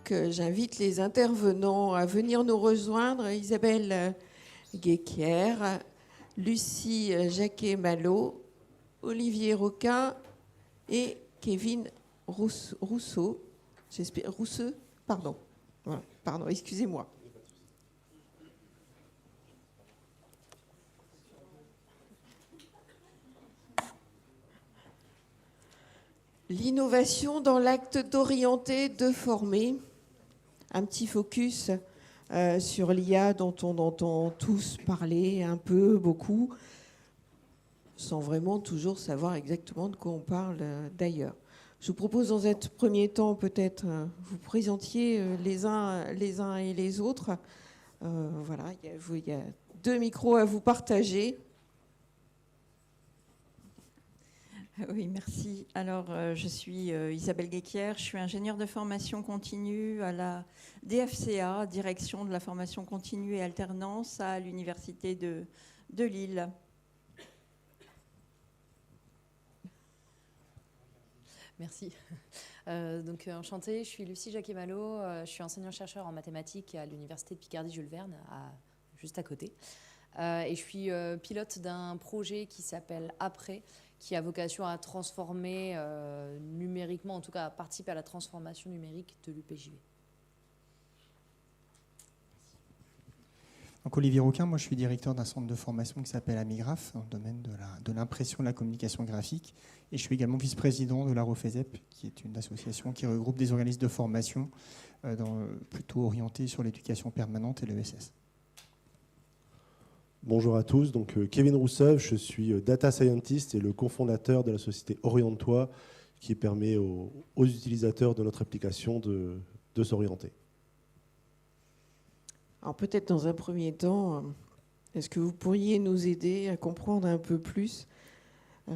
Donc, j'invite les intervenants à venir nous rejoindre. Isabelle Guéquière, Lucie Jacquet-Malo, Olivier Roquin et Kevin Rousseau. J'espère, Rousseux, pardon. Voilà, pardon, excusez-moi. L'innovation dans l'acte d'orienter, de former. Un petit focus sur l'IA dont on entend tous parler un peu, beaucoup, sans vraiment toujours savoir exactement de quoi on parle d'ailleurs. Je vous propose dans un premier temps peut-être vous présentiez les uns et les autres. Voilà, il y a 2 micros à vous partager. Oui, merci. Alors, je suis Isabelle Guéquière, je suis ingénieure de formation continue à la DFCA, Direction de la formation continue et alternance à l'Université de Lille. Merci. Enchantée, je suis Lucie Jacquet-Malo, je suis enseignant-chercheur en mathématiques à l'Université de Picardie-Jules Verne, juste à côté. Et je suis pilote d'un projet qui s'appelle Après, qui a vocation à transformer numériquement, en tout cas à participer à la transformation numérique de l'UPJV. Donc Olivier Roquin, moi je suis directeur d'un centre de formation qui s'appelle Amigraph, dans le domaine de l'impression et de la communication graphique. Et je suis également vice-président de la ROFESEP, qui est une association qui regroupe des organismes de formation plutôt orientés sur l'éducation permanente et l'ESS. Bonjour à tous, donc Kevin Rousseau, je suis data scientist et le cofondateur de la société Oriente-toi qui permet aux utilisateurs de notre application de s'orienter. Alors peut-être dans un premier temps, est-ce que vous pourriez nous aider à comprendre un peu plus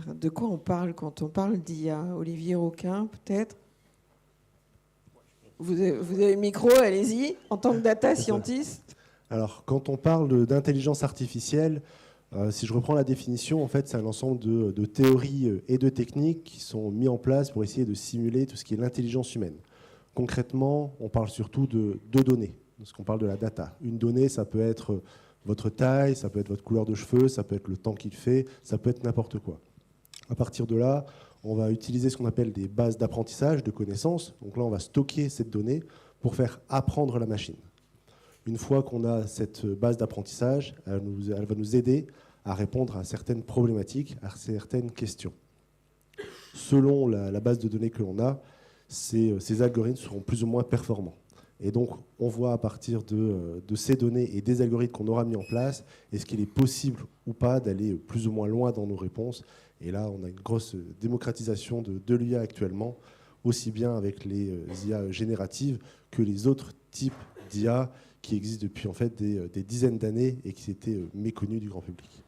de quoi on parle quand on parle d'IA? Olivier Roquin, peut-être? Vous avez le micro, allez-y, en tant que data scientist. Alors, quand on parle d'intelligence artificielle, si je reprends la définition, en fait, c'est un ensemble de théories et de techniques qui sont mis en place pour essayer de simuler tout ce qui est l'intelligence humaine. Concrètement, on parle surtout de données, parce qu'on parle de la data. Une donnée, ça peut être votre taille, ça peut être votre couleur de cheveux, ça peut être le temps qu'il fait, ça peut être n'importe quoi. À partir de là, on va utiliser ce qu'on appelle des bases d'apprentissage, de connaissances. Donc là, on va stocker cette donnée pour faire apprendre la machine. Une fois qu'on a cette base d'apprentissage, elle va nous aider à répondre à certaines problématiques, à certaines questions. Selon la base de données que l'on a, ces algorithmes seront plus ou moins performants. Et donc, on voit à partir de ces données et des algorithmes qu'on aura mis en place, est-ce qu'il est possible ou pas d'aller plus ou moins loin dans nos réponses. Et là, on a une grosse démocratisation de l'IA actuellement, aussi bien avec les IA génératives que les autres types d'IA qui existent depuis en fait des dizaines d'années et qui étaient méconnus du grand public.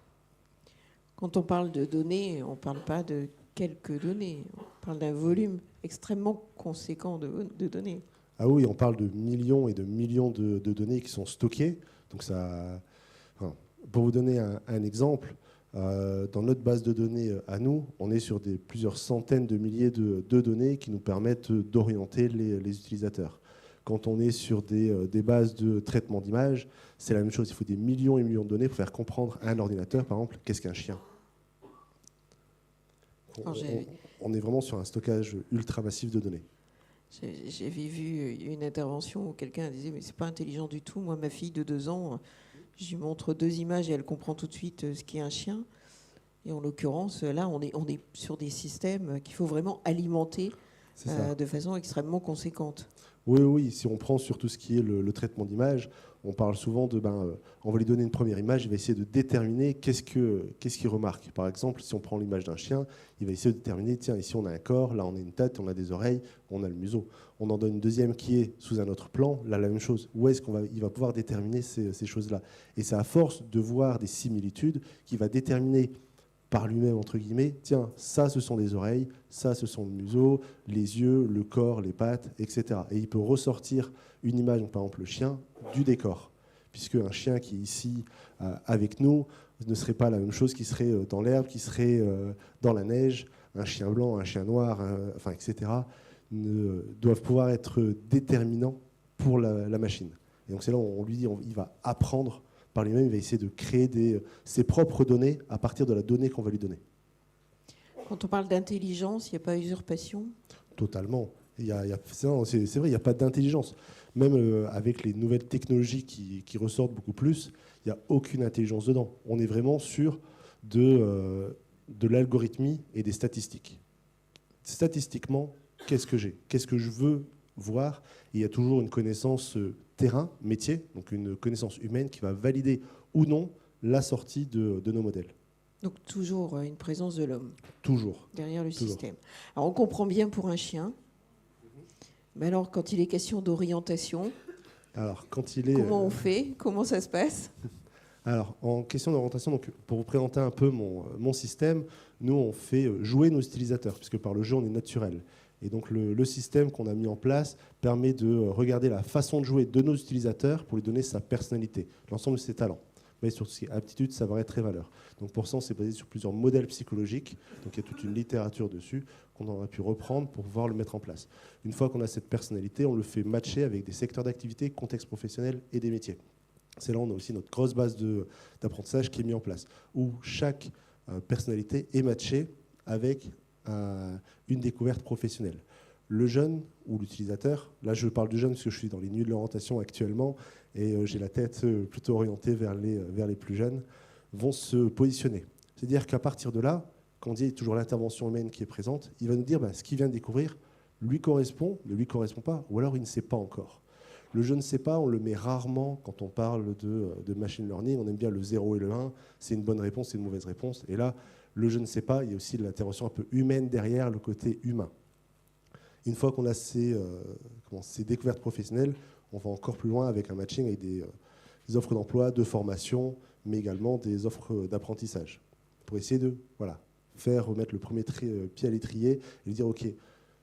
Quand on parle de données, on ne parle pas de quelques données, on parle d'un volume extrêmement conséquent de données. Ah oui, on parle de millions et de millions de données qui sont stockées. Donc pour vous donner un exemple, dans notre base de données à nous, on est sur plusieurs centaines de milliers de données qui nous permettent d'orienter les utilisateurs. Quand on est sur des bases de traitement d'images, c'est la même chose. Il faut des millions et millions de données pour faire comprendre à un ordinateur, par exemple, qu'est-ce qu'un chien. On est vraiment sur un stockage ultra massif de données. J'avais vu une intervention où quelqu'un disait « mais c'est pas intelligent du tout. Moi, ma fille de 2 ans, je lui montre 2 images et elle comprend tout de suite ce qu'est un chien. » Et en l'occurrence, là, on est sur des systèmes qu'il faut vraiment alimenter de façon extrêmement conséquente. Oui, si on prend sur tout ce qui est le traitement d'image, on parle souvent on va lui donner une première image, il va essayer de déterminer qu'est-ce qu'il remarque. Par exemple, si on prend l'image d'un chien, il va essayer de déterminer, tiens, ici on a un corps, là on a une tête, on a des oreilles, on a le museau. On en donne une deuxième qui est sous un autre plan, là la même chose. Où est-ce qu'il va pouvoir déterminer ces choses-là? Et c'est à force de voir des similitudes qu'il va déterminer par lui-même, entre guillemets, tiens, ça ce sont les oreilles, ça ce sont le museau, les yeux, le corps, les pattes, etc. Et il peut ressortir une image, donc par exemple le chien, du décor. Puisque un chien qui est ici avec nous ne serait pas la même chose qui serait dans l'herbe, qui serait dans la neige. Un chien blanc, un chien noir, etc. doivent pouvoir être déterminants pour la machine. Et donc c'est là où on lui dit il va apprendre par lui-même, il va essayer de créer ses propres données à partir de la donnée qu'on va lui donner. Quand on parle d'intelligence, il n'y a pas usurpation? Totalement. C'est vrai, il n'y a pas d'intelligence. Même avec les nouvelles technologies qui ressortent beaucoup plus, il n'y a aucune intelligence dedans. On est vraiment sur de l'algorithmie et des statistiques. Statistiquement, qu'est-ce que j'ai? Qu'est-ce que je veux voir? Et il y a toujours une connaissance terrain, métier, donc une connaissance humaine qui va valider ou non la sortie de nos modèles. Donc toujours une présence de l'homme Toujours. derrière le Toujours. système. Alors on comprend bien pour un chien. Mais alors quand il est question d'orientation, Alors, quand il est... comment on fait? Comment ça se passe? Alors, en question d'orientation, donc, pour vous présenter un peu mon système, nous, on fait jouer nos utilisateurs, puisque par le jeu, on est naturel. Et donc, le système qu'on a mis en place permet de regarder la façon de jouer de nos utilisateurs pour lui donner sa personnalité, l'ensemble de ses talents. Mais sur ce qui est aptitude, savoir-être et valeur. Donc, pour ça, on s'est basé sur plusieurs modèles psychologiques. Donc, il y a toute une littérature dessus qu'on aurait pu reprendre pour pouvoir le mettre en place. Une fois qu'on a cette personnalité, on le fait matcher avec des secteurs d'activité, contexte professionnel et des métiers. C'est là où on a aussi notre grosse base d'apprentissage qui est mise en place, où chaque personnalité est matchée avec une découverte professionnelle. Le jeune ou l'utilisateur, là je parle du jeune parce que je suis dans les nuits de l'orientation actuellement et j'ai la tête plutôt orientée vers les plus jeunes, vont se positionner. C'est-à-dire qu'à partir de là, quand on dit toujours l'intervention humaine qui est présente, il va nous dire ce qu'il vient de découvrir lui correspond, ne lui correspond pas, ou alors il ne sait pas encore. Le je ne sais pas, on le met rarement quand on parle de machine learning. On aime bien le 0 et le 1. C'est une bonne réponse, c'est une mauvaise réponse. Et là, le je ne sais pas, il y a aussi l'intervention un peu humaine derrière, le côté humain. Une fois qu'on a ces découvertes professionnelles, on va encore plus loin avec un matching avec des offres d'emploi, de formation, mais également des offres d'apprentissage. Pour essayer de faire remettre le premier pied à l'étrier et lui dire ok,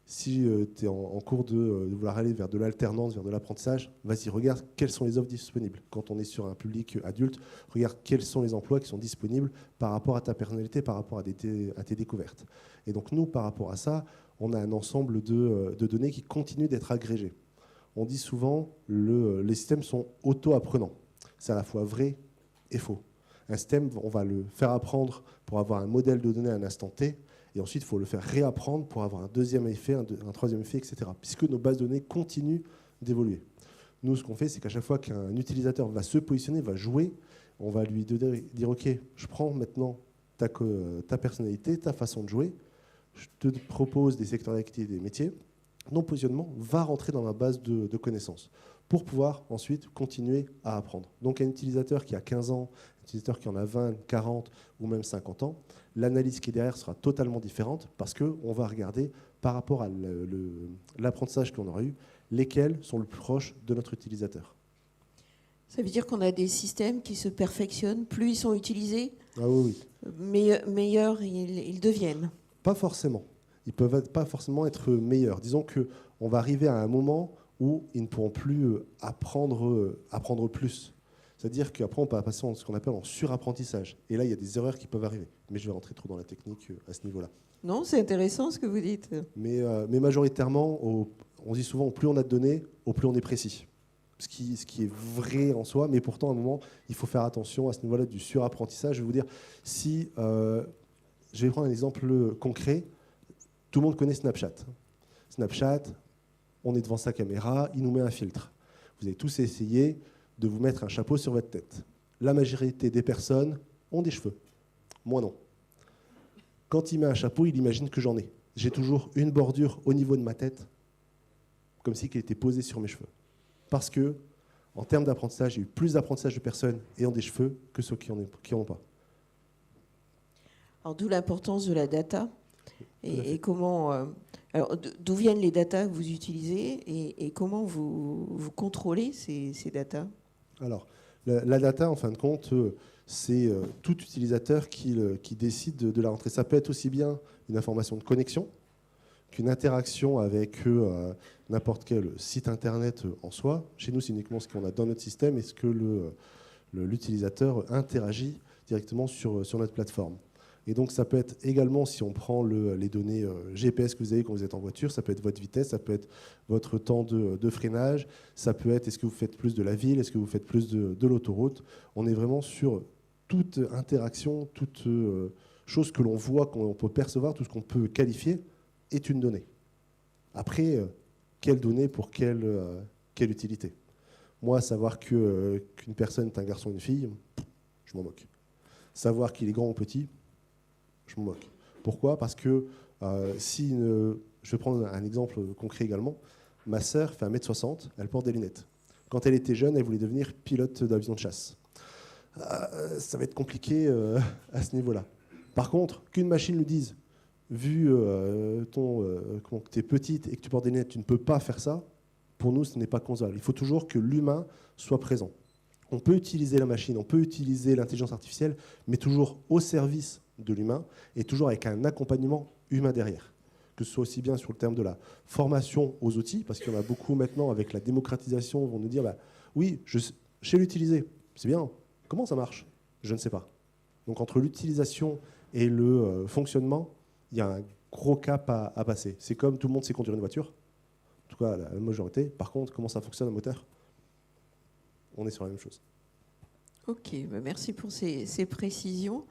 si tu es en cours de vouloir aller vers de l'alternance, vers de l'apprentissage, vas-y, regarde quelles sont les offres disponibles. Quand on est sur un public adulte, regarde quels sont les emplois qui sont disponibles par rapport à ta personnalité, par rapport à tes découvertes. Et donc nous, par rapport à ça, on a un ensemble de données qui continuent d'être agrégées. On dit souvent les systèmes sont auto-apprenants. C'est à la fois vrai et faux. Un système, on va le faire apprendre pour avoir un modèle de données à un instant T, et ensuite, il faut le faire réapprendre pour avoir un deuxième effet, un troisième effet, etc. Puisque nos bases de données continuent d'évoluer. Nous, ce qu'on fait, c'est qu'à chaque fois qu'un utilisateur va se positionner, va jouer, on va lui dire, OK, je prends maintenant ta personnalité, ta façon de jouer, je te propose des secteurs d'activité, des métiers. Ton positionnement va rentrer dans ma base de connaissances pour pouvoir ensuite continuer à apprendre. Donc, un utilisateur qui a 15 ans, un utilisateur qui en a 20, 40 ou même 50 ans, l'analyse qui est derrière sera totalement différente parce qu'on va regarder par rapport à l'apprentissage qu'on aura eu, lesquels sont le plus proches de notre utilisateur. Ça veut dire qu'on a des systèmes qui se perfectionnent, plus ils sont utilisés, Ah oui. meilleurs ils deviennent. Pas forcément. Ils ne peuvent pas forcément être meilleurs. Disons qu'on va arriver à un moment où ils ne pourront plus apprendre plus. C'est-à-dire qu'après, on peut passer en ce qu'on appelle en surapprentissage. Et là, il y a des erreurs qui peuvent arriver. Mais je vais rentrer trop dans la technique à ce niveau-là. Non, c'est intéressant ce que vous dites. Mais majoritairement, on dit souvent, au plus on a de données, au plus on est précis. Ce qui est vrai en soi, mais pourtant, à un moment, il faut faire attention à ce niveau-là du surapprentissage. Je vais vous dire, je vais prendre un exemple concret. Tout le monde connaît Snapchat. Snapchat, on est devant sa caméra, il nous met un filtre. Vous avez tous essayé de vous mettre un chapeau sur votre tête. La majorité des personnes ont des cheveux. Moi, non. Quand il met un chapeau, il imagine que j'en ai. J'ai toujours une bordure au niveau de ma tête, comme si elle était posée sur mes cheveux. Parce que, en termes d'apprentissage, il y a eu plus d'apprentissage de personnes ayant des cheveux que ceux qui n'en ont pas. Alors, d'où l'importance de la data. Et comment, alors, d'où viennent les datas que vous utilisez et comment vous contrôlez ces datas? Alors, la data, en fin de compte, c'est tout utilisateur qui décide de la rentrer. Ça peut être aussi bien une information de connexion qu'une interaction avec n'importe quel site internet en soi. Chez nous, c'est uniquement ce qu'on a dans notre système et ce que l'utilisateur interagit directement sur notre plateforme. Et donc ça peut être également, si on prend les données GPS que vous avez quand vous êtes en voiture, ça peut être votre vitesse, ça peut être votre temps de freinage, ça peut être est-ce que vous faites plus de la ville, est-ce que vous faites plus de l'autoroute. On est vraiment sur toute interaction, toute chose que l'on voit, qu'on peut percevoir, tout ce qu'on peut qualifier est une donnée. Après, quelle donnée pour quelle utilité? Moi, savoir qu'une personne est un garçon ou une fille, je m'en moque. Savoir qu'il est grand ou petit, je m'en moque. Pourquoi? Parce que je vais prendre un exemple concret également. Ma sœur fait 1m60, elle porte des lunettes. Quand elle était jeune, elle voulait devenir pilote d'avion de chasse. Ça va être compliqué à ce niveau-là. Par contre, qu'une machine lui dise, vu que tu es petite et que tu portes des lunettes, tu ne peux pas faire ça, pour nous, ce n'est pas concevable. Il faut toujours que l'humain soit présent. On peut utiliser la machine, on peut utiliser l'intelligence artificielle, mais toujours au service de l'humain et toujours avec un accompagnement humain derrière. Que ce soit aussi bien sur le terme de la formation aux outils, parce qu'il y en a beaucoup maintenant avec la démocratisation, vont nous dire oui, je sais l'utiliser, c'est bien. Comment ça marche? Je ne sais pas. Donc entre l'utilisation et le fonctionnement, il y a un gros cap à passer. C'est comme tout le monde sait conduire une voiture, en tout cas la majorité. Par contre, comment ça fonctionne un moteur? On est sur la même chose. Ok, merci pour ces précisions.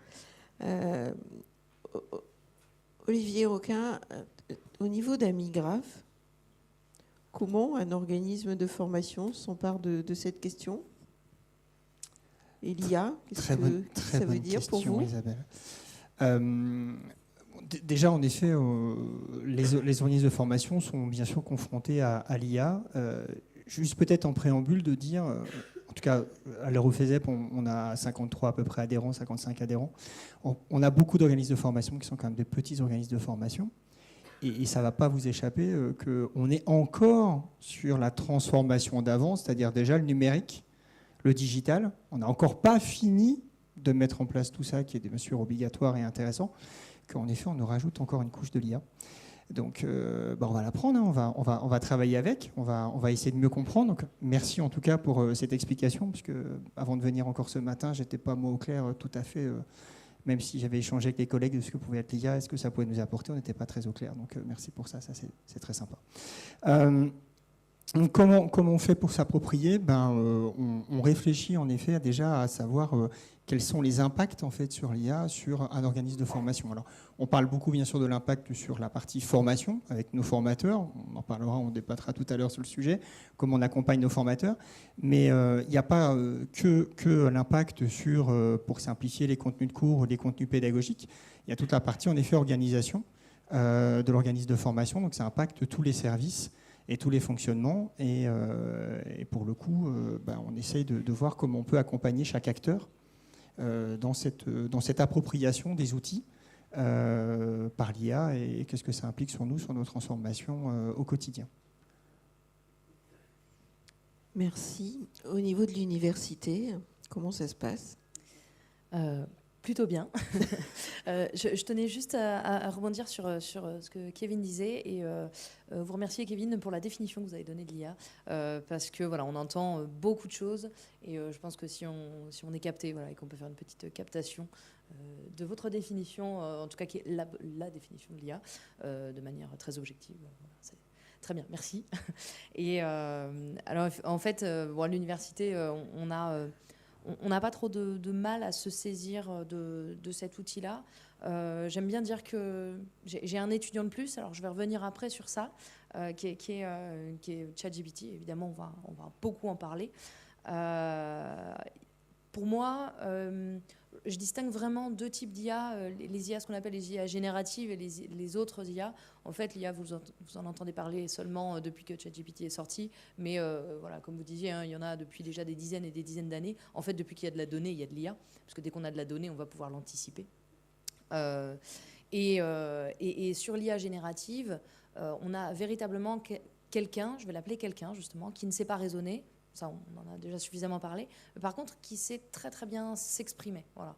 Olivier Roquin, au niveau d'Amigraph, comment un organisme de formation s'empare de cette question? Et l'IA, qu'est-ce que ça veut dire pour vous? Isabelle. Déjà, en effet, les organismes de formation sont bien sûr confrontés à l'IA. Juste peut-être en préambule de dire, en tout cas à l'Eurofezep, on a 53 à peu près adhérents, 55 adhérents. On a beaucoup d'organismes de formation qui sont quand même des petits organismes de formation. Et ça ne va pas vous échapper qu'on est encore sur la transformation d'avant, c'est-à-dire déjà le numérique, le digital. On n'a encore pas fini de mettre en place tout ça, qui est bien sûr obligatoire et intéressant, qu'en effet, on nous rajoute encore une couche de l'IA. Donc, on va l'apprendre, hein, on va travailler avec, on va essayer de mieux comprendre. Donc, merci en tout cas pour cette explication, puisque avant de venir encore ce matin, je n'étais pas moi au clair tout à fait, même si j'avais échangé avec les collègues de ce que pouvait être l'IA, est-ce que ça pouvait nous apporter, on n'était pas très au clair. Donc, merci pour ça, c'est très sympa. Comment on fait pour s'approprier? On réfléchit en effet déjà à savoir quels sont les impacts en fait sur l'IA sur un organisme de formation. Alors, on parle beaucoup bien sûr de l'impact sur la partie formation avec nos formateurs. On en parlera, on débattra tout à l'heure sur le sujet, comment on accompagne nos formateurs. Mais il n'y a pas que l'impact sur, pour simplifier, les contenus de cours ou les contenus pédagogiques. Il y a toute la partie en effet organisation de l'organisme de formation. Donc ça impacte tous les services et tous les fonctionnements. Et pour le coup, on essaye de voir comment on peut accompagner chaque acteur dans cette appropriation des outils par l'IA et qu'est-ce que ça implique sur nous, sur nos transformations au quotidien. Merci. Au niveau de l'université, comment ça se passe? Plutôt bien. Je tenais juste à rebondir sur ce que Kevin disait et vous remercier Kevin pour la définition que vous avez donnée de l'IA parce que voilà, on entend beaucoup de choses et je pense que si on est capté et qu'on peut faire une petite captation de votre définition, en tout cas qui est la définition de l'IA de manière très objective. C'est très bien, merci. Et alors en fait, à l'université, on n'a pas trop de mal à se saisir de cet outil-là. J'aime bien dire que j'ai un étudiant de plus, alors je vais revenir après sur ça, qui est ChatGPT. Évidemment, on va beaucoup en parler. Pour moi, je distingue vraiment deux types d'IA, les IA, ce qu'on appelle les IA génératives et les autres IA. En fait, l'IA, vous en entendez parler seulement depuis que ChatGPT est sorti, mais voilà, comme vous disiez, il y en a depuis déjà des dizaines et des dizaines d'années. En fait, depuis qu'il y a de la donnée, il y a de l'IA, parce que dès qu'on a de la donnée, on va pouvoir l'anticiper. Et sur l'IA générative, on a véritablement quelqu'un, je vais l'appeler quelqu'un justement, qui ne sait pas raisonner. Ça, on en a déjà suffisamment parlé. Mais par contre, qui sait très très bien s'exprimer. Voilà.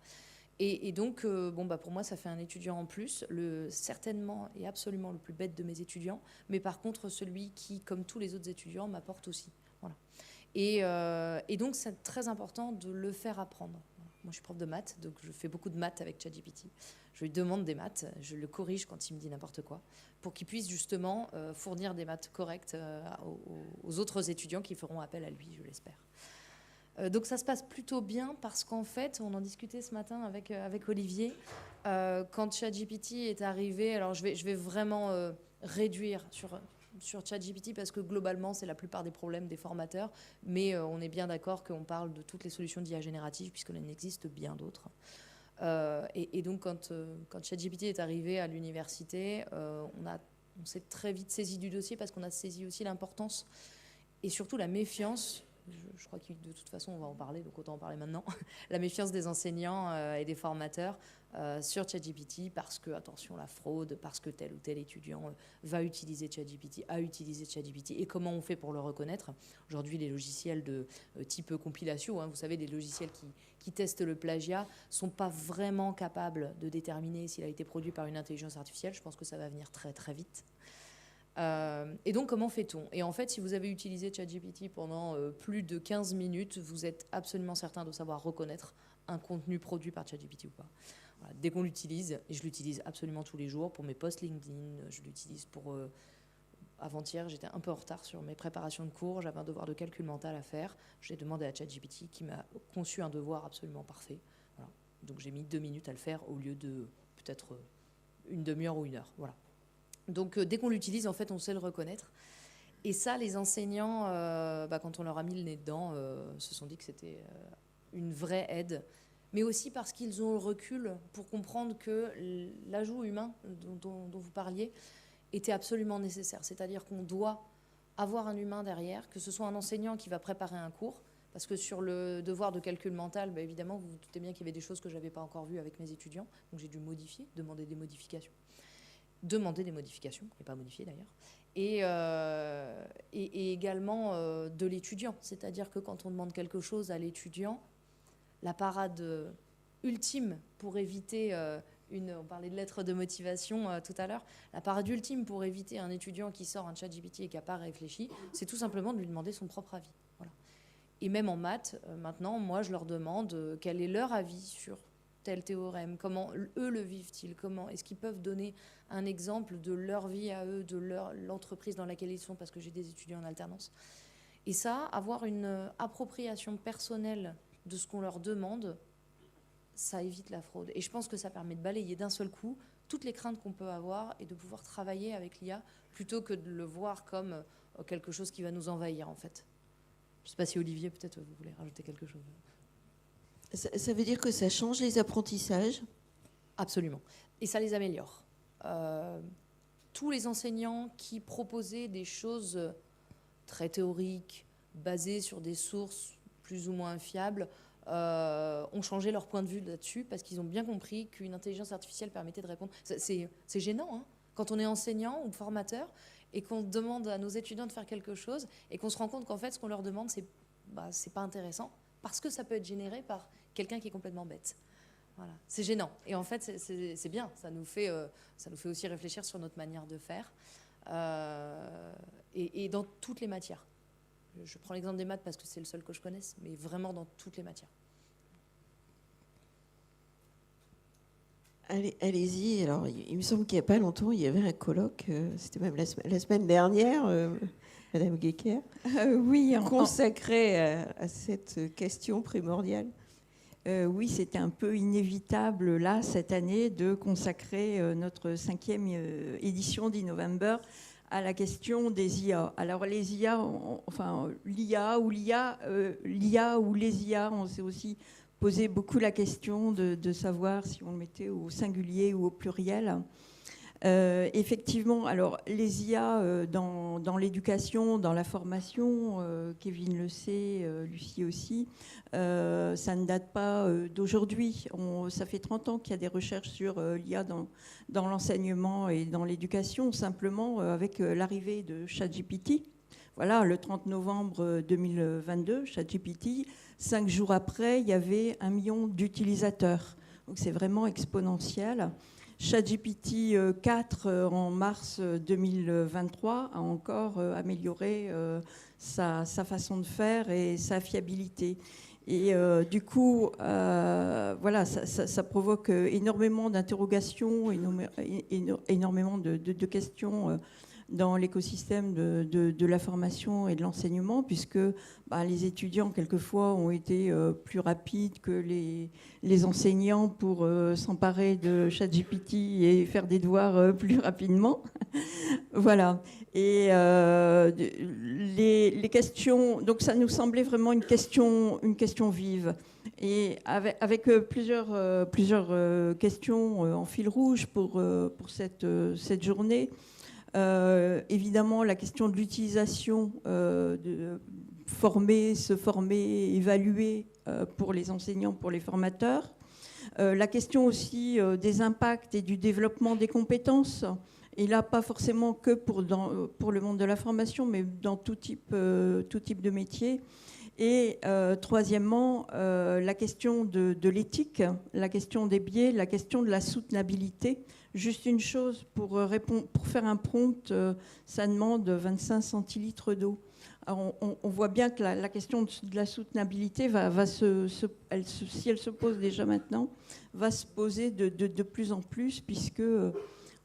Et donc, pour moi, ça fait un étudiant en plus, certainement et absolument le plus bête de mes étudiants, mais par contre, celui qui, comme tous les autres étudiants, m'apporte aussi. Voilà. Et donc, c'est très important de le faire apprendre. Moi, je suis prof de maths, donc je fais beaucoup de maths avec ChatGPT. Je lui demande des maths, je le corrige quand il me dit n'importe quoi, pour qu'il puisse justement fournir des maths correctes aux autres étudiants qui feront appel à lui, je l'espère. Donc ça se passe plutôt bien parce qu'en fait, on en discutait ce matin avec Olivier, quand ChatGPT est arrivé, alors je vais vraiment réduire sur ChatGPT parce que globalement, c'est la plupart des problèmes des formateurs, mais on est bien d'accord qu'on parle de toutes les solutions d'IA générative puisqu'il en existe bien d'autres. Et donc, quand ChatGPT est arrivé à l'université, on s'est très vite saisi du dossier parce qu'on a saisi aussi l'importance et surtout la méfiance. Je crois que de toute façon, on va en parler, donc autant en parler maintenant. La méfiance des enseignants et des formateurs sur ChatGPT parce que, attention, la fraude, parce que tel ou tel étudiant va utiliser ChatGPT, a utilisé ChatGPT, et comment on fait pour le reconnaître. Aujourd'hui, les logiciels de type compilation, vous savez, les logiciels qui testent le plagiat, ne sont pas vraiment capables de déterminer s'il a été produit par une intelligence artificielle. Je pense que ça va venir très, très vite. Et donc, comment fait-on? Et en fait, si vous avez utilisé ChatGPT pendant plus de 15 minutes, vous êtes absolument certain de savoir reconnaître un contenu produit par ChatGPT ou pas. Voilà. Dès qu'on l'utilise, et je l'utilise absolument tous les jours pour mes posts LinkedIn, je l'utilise pour... Avant-hier, j'étais un peu en retard sur mes préparations de cours, j'avais un devoir de calcul mental à faire. J'ai demandé à ChatGPT qui m'a conçu un devoir absolument parfait. Voilà. Donc, j'ai mis 2 minutes à le faire au lieu de peut-être une demi-heure ou 1 heure. Voilà. Donc, dès qu'on l'utilise, en fait, on sait le reconnaître. Et ça, les enseignants, quand on leur a mis le nez dedans, se sont dit que c'était une vraie aide. Mais aussi parce qu'ils ont le recul pour comprendre que l'ajout humain dont vous parliez était absolument nécessaire. C'est-à-dire qu'on doit avoir un humain derrière, que ce soit un enseignant qui va préparer un cours, parce que sur le devoir de calcul mental, évidemment, vous vous doutez bien qu'il y avait des choses que je n'avais pas encore vues avec mes étudiants, donc j'ai dû modifier, demander des modifications, et pas modifier d'ailleurs, et également de l'étudiant. C'est-à-dire que quand on demande quelque chose à l'étudiant, la parade ultime pour éviter on parlait de lettre de motivation tout à l'heure, la parade ultime pour éviter un étudiant qui sort un ChatGPT et qui n'a pas réfléchi, c'est tout simplement de lui demander son propre avis. Voilà. Et même en maths, maintenant, moi, je leur demande quel est leur avis sur tel théorème, comment eux le vivent-ils, comment est-ce qu'ils peuvent donner un exemple de leur vie à eux, de l'entreprise dans laquelle ils sont, parce que j'ai des étudiants en alternance. Et ça, avoir une appropriation personnelle de ce qu'on leur demande, ça évite la fraude. Et je pense que ça permet de balayer d'un seul coup toutes les craintes qu'on peut avoir et de pouvoir travailler avec l'IA plutôt que de le voir comme quelque chose qui va nous envahir, en fait. Je ne sais pas si Olivier, peut-être, vous voulez rajouter quelque chose. Ça veut dire que ça change les apprentissages? Absolument. Et ça les améliore. Tous les enseignants qui proposaient des choses très théoriques, basées sur des sources plus ou moins fiables, ont changé leur point de vue là-dessus parce qu'ils ont bien compris qu'une intelligence artificielle permettait de répondre. C'est gênant, hein, quand on est enseignant ou formateur et qu'on demande à nos étudiants de faire quelque chose et qu'on se rend compte qu'en fait, ce qu'on leur demande, c'est pas intéressant parce que ça peut être généré par quelqu'un qui est complètement bête. Voilà. C'est gênant. Et en fait, c'est bien. Ça nous fait aussi réfléchir sur notre manière de faire et dans toutes les matières. Je prends l'exemple des maths parce que c'est le seul que je connaisse, mais vraiment dans toutes les matières. Allez-y. Alors, il me semble qu'il n'y a pas longtemps, il y avait un colloque, c'était même la semaine dernière, Madame Guéquer, oui, consacré à cette question primordiale. Oui, c'était un peu inévitable, là, cette année, de consacrer notre 5e édition d'Innovember à la question des IA. Alors les IA, l'IA ou les IA, on s'est aussi posé beaucoup la question de savoir si on le mettait au singulier ou au pluriel. Effectivement, alors les IA dans l'éducation, dans la formation, Kevin le sait, Lucie aussi, ça ne date pas d'aujourd'hui. Ça fait 30 ans qu'il y a des recherches sur l'IA dans l'enseignement et dans l'éducation, simplement avec l'arrivée de ChatGPT. Voilà, le 30 novembre 2022, ChatGPT, 5 jours après, il y avait 1 million d'utilisateurs. Donc c'est vraiment exponentiel. ChatGPT 4 en mars 2023 a encore amélioré sa façon de faire et sa fiabilité. Et du coup, voilà, ça provoque énormément d'interrogations, énormément de questions dans l'écosystème de la formation et de l'enseignement, puisque les étudiants, quelquefois, ont été plus rapides que les enseignants pour s'emparer de ChatGPT et faire des devoirs plus rapidement. Voilà. Et les questions, donc ça nous semblait vraiment une question vive. Et avec plusieurs questions en fil rouge pour cette journée. Évidemment, la question de l'utilisation de se former, évaluer pour les enseignants, pour les formateurs. La question aussi des impacts et du développement des compétences. Et là, pas forcément que pour le monde de la formation, mais dans tout type de métier. Et troisièmement, la question de l'éthique, la question des biais, la question de la soutenabilité. Juste une chose, pour faire un prompt, ça demande 25 centilitres d'eau. Alors on voit bien que la question de la soutenabilité si elle se pose déjà maintenant, va se poser de plus en plus, puisque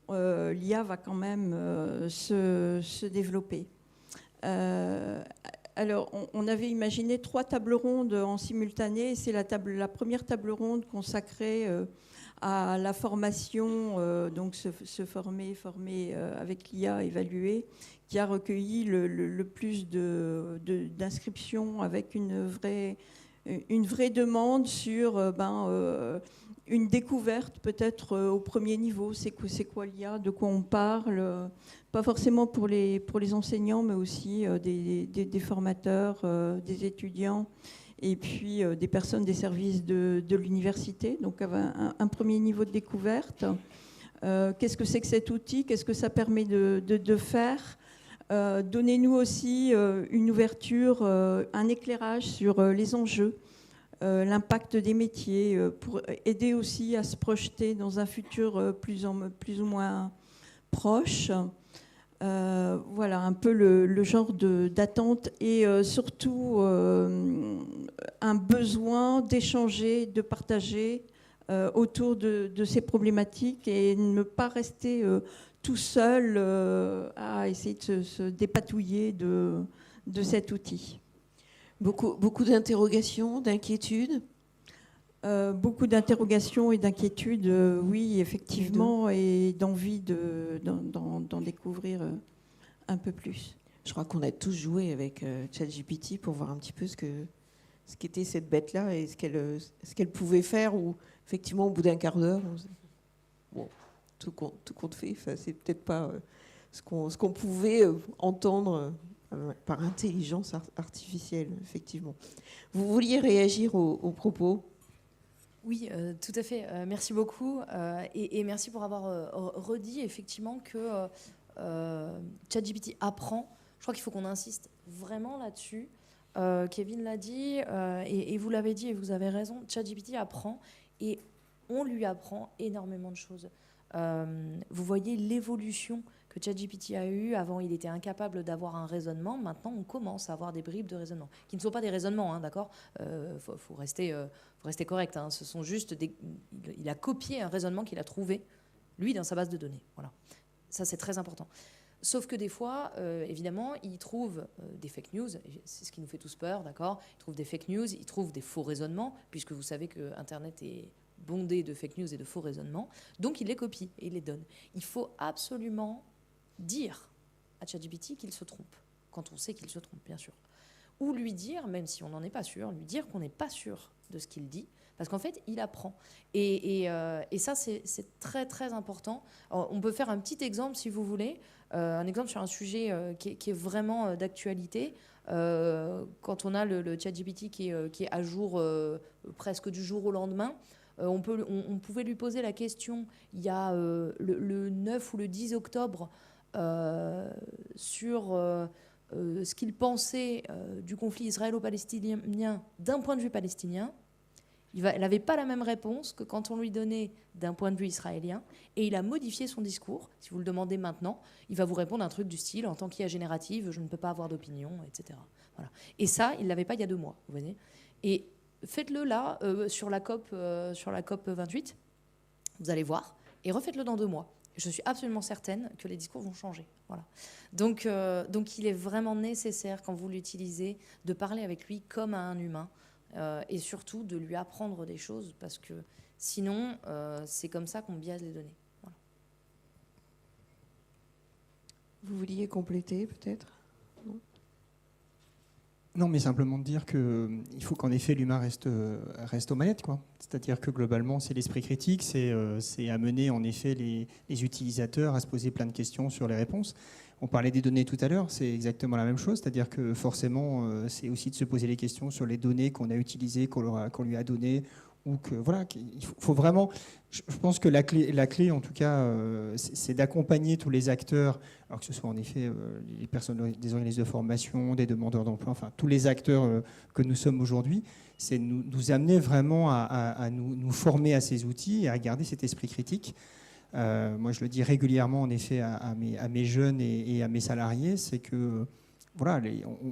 l'IA va quand même se développer. Alors, on avait imaginé 3 tables rondes en simultané. C'est la première table ronde consacrée à la formation, donc se former avec l'IA, évaluer, qui a recueilli le plus d'inscriptions avec une vraie demande sur une découverte peut-être au premier niveau. C'est quoi l'IA, de quoi on parle, pas forcément pour les enseignants, mais aussi des formateurs, des étudiants, et puis des personnes des services de l'université. Donc un premier niveau de découverte. Qu'est-ce que c'est que cet outil? Qu'est-ce que ça permet de faire? Donnez-nous aussi une ouverture, un éclairage sur les enjeux, l'impact des métiers, pour aider aussi à se projeter dans un futur plus ou moins proche. Voilà un peu le genre d'attente et surtout un besoin d'échanger, de partager autour de ces problématiques et ne pas rester tout seul à essayer de se dépatouiller de cet outil. Beaucoup d'interrogations, d'inquiétudes. Beaucoup d'interrogations et d'inquiétudes, oui, effectivement, et d'envie d'en découvrir un peu plus. Je crois qu'on a tous joué avec ChatGPT pour voir un petit peu ce qu'était cette bête-là et ce qu'elle pouvait faire, ou effectivement, au bout d'un quart d'heure, bon, tout compte fait, c'est peut-être pas ce qu'on pouvait entendre par intelligence artificielle, effectivement. Vous vouliez réagir aux propos ? Oui, tout à fait. Merci beaucoup. Et merci pour avoir redit effectivement que ChatGPT apprend. Je crois qu'il faut qu'on insiste vraiment là-dessus. Kevin l'a dit et vous l'avez dit et vous avez raison. ChatGPT apprend et on lui apprend énormément de choses. Vous voyez l'évolution que ChatGPT a eu. Avant, il était incapable d'avoir un raisonnement. Maintenant, on commence à avoir des bribes de raisonnement, qui ne sont pas des raisonnements, hein, d'accord ? Faut rester correct. Hein. Ce sont juste il a copié un raisonnement qu'il a trouvé, lui, dans sa base de données. Voilà. Ça, c'est très important. Sauf que des fois, évidemment, il trouve des fake news. C'est ce qui nous fait tous peur, d'accord ? Il trouve des fake news, il trouve des faux raisonnements, puisque vous savez que Internet est bondé de fake news et de faux raisonnements. Donc, il les copie et il les donne. Il faut absolument dire à ChatGPT qu'il se trompe, quand on sait qu'il se trompe, bien sûr. Ou lui dire, même si on n'en est pas sûr, lui dire qu'on n'est pas sûr de ce qu'il dit, parce qu'en fait, il apprend. Et ça, c'est très, très important. Alors, on peut faire un petit exemple, si vous voulez, un exemple sur un sujet qui est vraiment d'actualité. Quand on a le ChatGPT qui est à jour presque du jour au lendemain, on pouvait lui poser la question, il y a le 9 ou le 10 octobre, sur ce qu'il pensait du conflit israélo-palestinien d'un point de vue palestinien. Il n'avait pas la même réponse que quand on lui donnait d'un point de vue israélien, et il a modifié son discours. Si vous le demandez maintenant, il va vous répondre un truc du style « en tant qu'IA générative, je ne peux pas avoir d'opinion », etc. Voilà. Et ça, il ne l'avait pas il y a 2 mois, vous voyez. Et faites-le là, sur la COP 28, vous allez voir, et refaites-le dans 2 mois. Je suis absolument certaine que les discours vont changer. Voilà. Donc il est vraiment nécessaire, quand vous l'utilisez, de parler avec lui comme à un humain, et surtout de lui apprendre des choses, parce que sinon, c'est comme ça qu'on biaise les données. Voilà. Vous vouliez compléter peut-être ? Non, mais simplement de dire qu'il faut qu'en effet l'humain reste aux manettes, quoi. C'est-à-dire que globalement, c'est l'esprit critique, c'est amener en effet les utilisateurs à se poser plein de questions sur les réponses. On parlait des données tout à l'heure, c'est exactement la même chose, c'est-à-dire que forcément, c'est aussi de se poser les questions sur les données qu'on a utilisées, qu'on lui a données, ou que voilà, il faut vraiment. Je pense que la clé, en tout cas, c'est d'accompagner tous les acteurs, alors que ce soit en effet les personnes des organismes de formation, des demandeurs d'emploi, enfin tous les acteurs que nous sommes aujourd'hui, c'est nous amener vraiment à nous former à ces outils et à garder cet esprit critique. Moi, je le dis régulièrement, en effet, à mes jeunes et à mes salariés, c'est que voilà,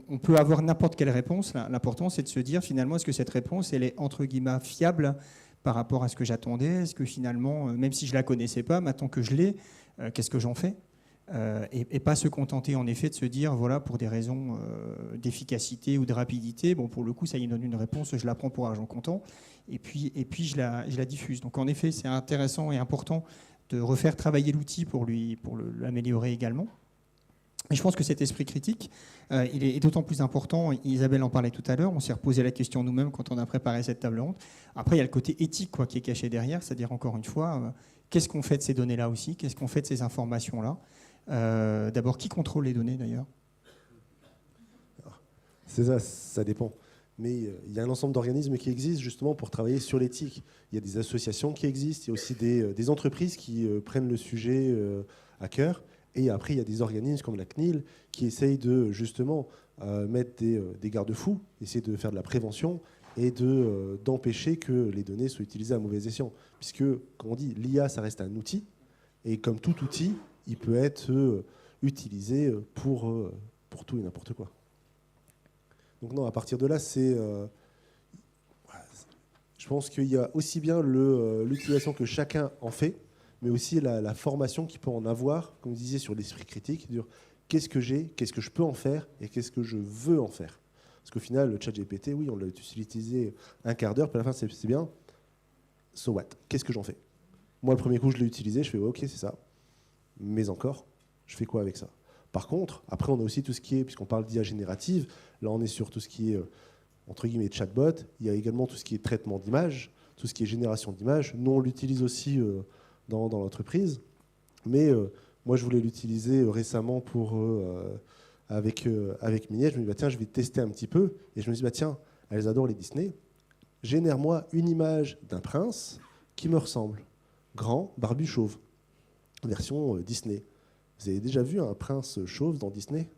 on peut avoir n'importe quelle réponse. L'important, c'est de se dire, finalement, est-ce que cette réponse, elle est, entre guillemets, fiable par rapport à ce que j'attendais ? Est-ce que finalement, même si je ne la connaissais pas, maintenant que je l'ai, qu'est-ce que j'en fais ? Et pas se contenter, en effet, de se dire, voilà, pour des raisons d'efficacité ou de rapidité, bon, pour le coup, ça y donne une réponse, je la prends pour argent comptant, et puis je la diffuse. Donc, en effet, c'est intéressant et important de refaire travailler l'outil pour l'améliorer également. Et je pense que cet esprit critique, il est d'autant plus important. Isabelle en parlait tout à l'heure. On s'est reposé la question nous-mêmes quand on a préparé cette table ronde. Après, il y a le côté éthique, quoi, qui est caché derrière. C'est-à-dire, encore une fois, qu'est-ce qu'on fait de ces données-là aussi ? Qu'est-ce qu'on fait de ces informations-là ? D'abord, qui contrôle les données, d'ailleurs ? C'est ça, ça dépend. Mais il y a un ensemble d'organismes qui existent justement pour travailler sur l'éthique. Il y a des associations qui existent. Il y a aussi des entreprises qui prennent le sujet à cœur. Et après, il y a des organismes comme la CNIL qui essayent de justement mettre des garde-fous, essayer de faire de la prévention et d'empêcher que les données soient utilisées à mauvais escient. Puisque, comme on dit, l'IA, ça reste un outil. Et comme tout outil, il peut être utilisé pour tout et n'importe quoi. Donc non, à partir de là, je pense qu'il y a aussi bien l'utilisation que chacun en fait, mais aussi la formation qu'il peut en avoir, comme vous disiez, sur l'esprit critique, dire qu'est-ce que j'ai, qu'est-ce que je peux en faire et qu'est-ce que je veux en faire. Parce qu'au final, le chat GPT, oui, on l'a utilisé un quart d'heure, puis à la fin, c'est bien. So what ? Qu'est-ce que j'en fais ? Moi, le premier coup, je l'ai utilisé, je fais ok, c'est ça. Mais encore, je fais quoi avec ça ? Par contre, après, on a aussi tout ce qui est, puisqu'on parle d'IA générative, là, on est sur tout ce qui est, entre guillemets, chatbot. Il y a également tout ce qui est traitement d'images, tout ce qui est génération d'images. Nous, on l'utilise aussi dans l'entreprise. Mais moi, je voulais l'utiliser récemment avec Minet. Je me dis, bah, tiens, je vais tester un petit peu. Et je me dis, bah, tiens, elles adorent les Disney. Génère-moi une image d'un prince qui me ressemble. Grand, barbu, chauve. Version Disney. Vous avez déjà vu un prince chauve dans Disney ?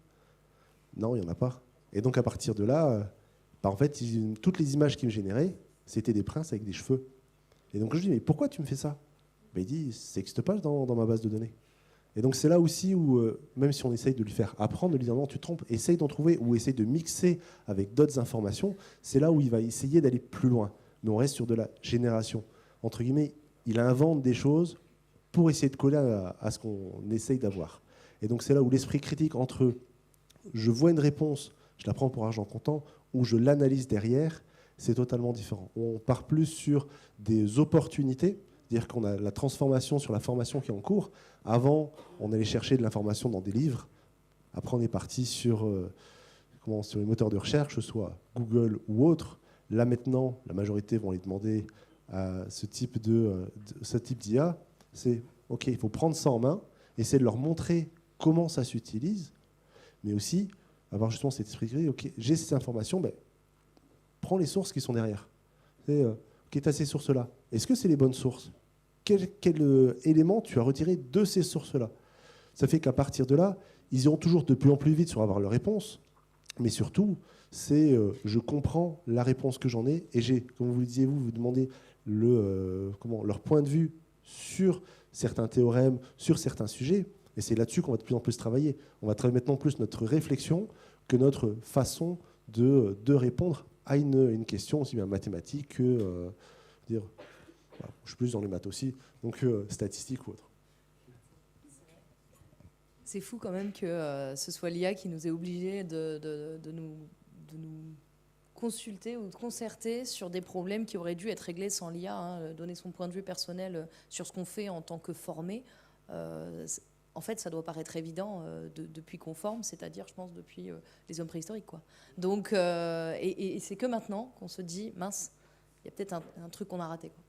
Non, il n'y en a pas. Et donc, à partir de là, en fait, toutes les images qu'il me générait, c'était des princes avec des cheveux. Et donc, je lui dis, mais pourquoi tu me fais ça ? Ben, il dit, ça n'existe pas dans ma base de données. Et donc, c'est là aussi où, même si on essaye de lui faire apprendre, de lui dire, non, tu te trompes, essaye d'en trouver, ou essaye de mixer avec d'autres informations, c'est là où il va essayer d'aller plus loin. Mais on reste sur de la génération. Entre guillemets, il invente des choses pour essayer de coller à ce qu'on essaye d'avoir. Et donc, c'est là où l'esprit critique entre je vois une réponse, je la prends pour argent comptant, ou je l'analyse derrière, c'est totalement différent. On part plus sur des opportunités, c'est-à-dire qu'on a la transformation sur la formation qui est en cours. Avant, on allait chercher de l'information dans des livres. Après, on est parti sur les moteurs de recherche, que ce soit Google ou autre. Là, maintenant, la majorité vont aller demander à ce type d'IA. C'est, OK, il faut prendre ça en main, essayer de leur montrer comment ça s'utilise, mais aussi avoir justement cet esprit critique. OK, j'ai ces informations, ben, prends les sources qui sont derrière. OK, tu as ces sources-là. Est-ce que c'est les bonnes sources ? Quel élément tu as retiré de ces sources-là ? Ça fait qu'à partir de là, ils iront toujours de plus en plus vite sur avoir leur réponse, mais surtout, c'est je comprends la réponse que j'en ai, et j'ai, comme vous le disiez, vous demandez leur point de vue sur certains théorèmes, sur certains sujets, et c'est là-dessus qu'on va de plus en plus travailler. On va travailler maintenant plus notre réflexion que notre façon de répondre à une question aussi bien mathématique que, dire, voilà, je suis plus dans les maths aussi, donc statistique ou autre. C'est fou quand même que ce soit l'IA qui nous ait obligés de nous consulter ou de concerter sur des problèmes qui auraient dû être réglés sans l'IA, hein, donner son point de vue personnel sur ce qu'on fait en tant que formé. En fait, ça doit paraître évident depuis qu'on forme, c'est-à-dire, je pense, depuis les hommes préhistoriques, quoi. Donc, et c'est que maintenant qu'on se dit, mince, il y a peut-être un truc qu'on a raté, quoi.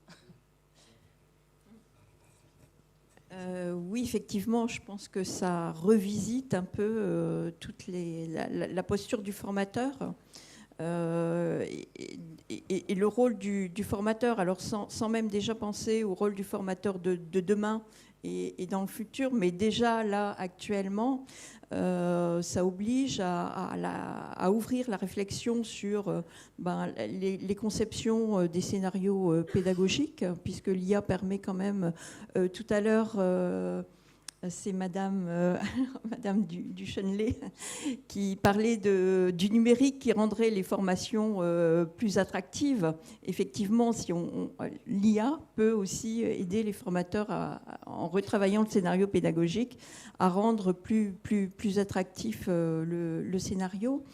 Oui, effectivement, je pense que ça revisite un peu la posture du formateur et le rôle du formateur. Alors, sans même déjà penser au rôle du formateur de demain et dans le futur, mais déjà là, actuellement, ça oblige à ouvrir la réflexion sur les conceptions des scénarios pédagogiques, puisque l'IA permet quand même, tout à l'heure, c'est Madame Duchesnelet qui parlait du numérique qui rendrait les formations plus attractives. Effectivement, l'IA peut aussi aider les formateurs en retravaillant le scénario pédagogique à rendre plus attractif le scénario.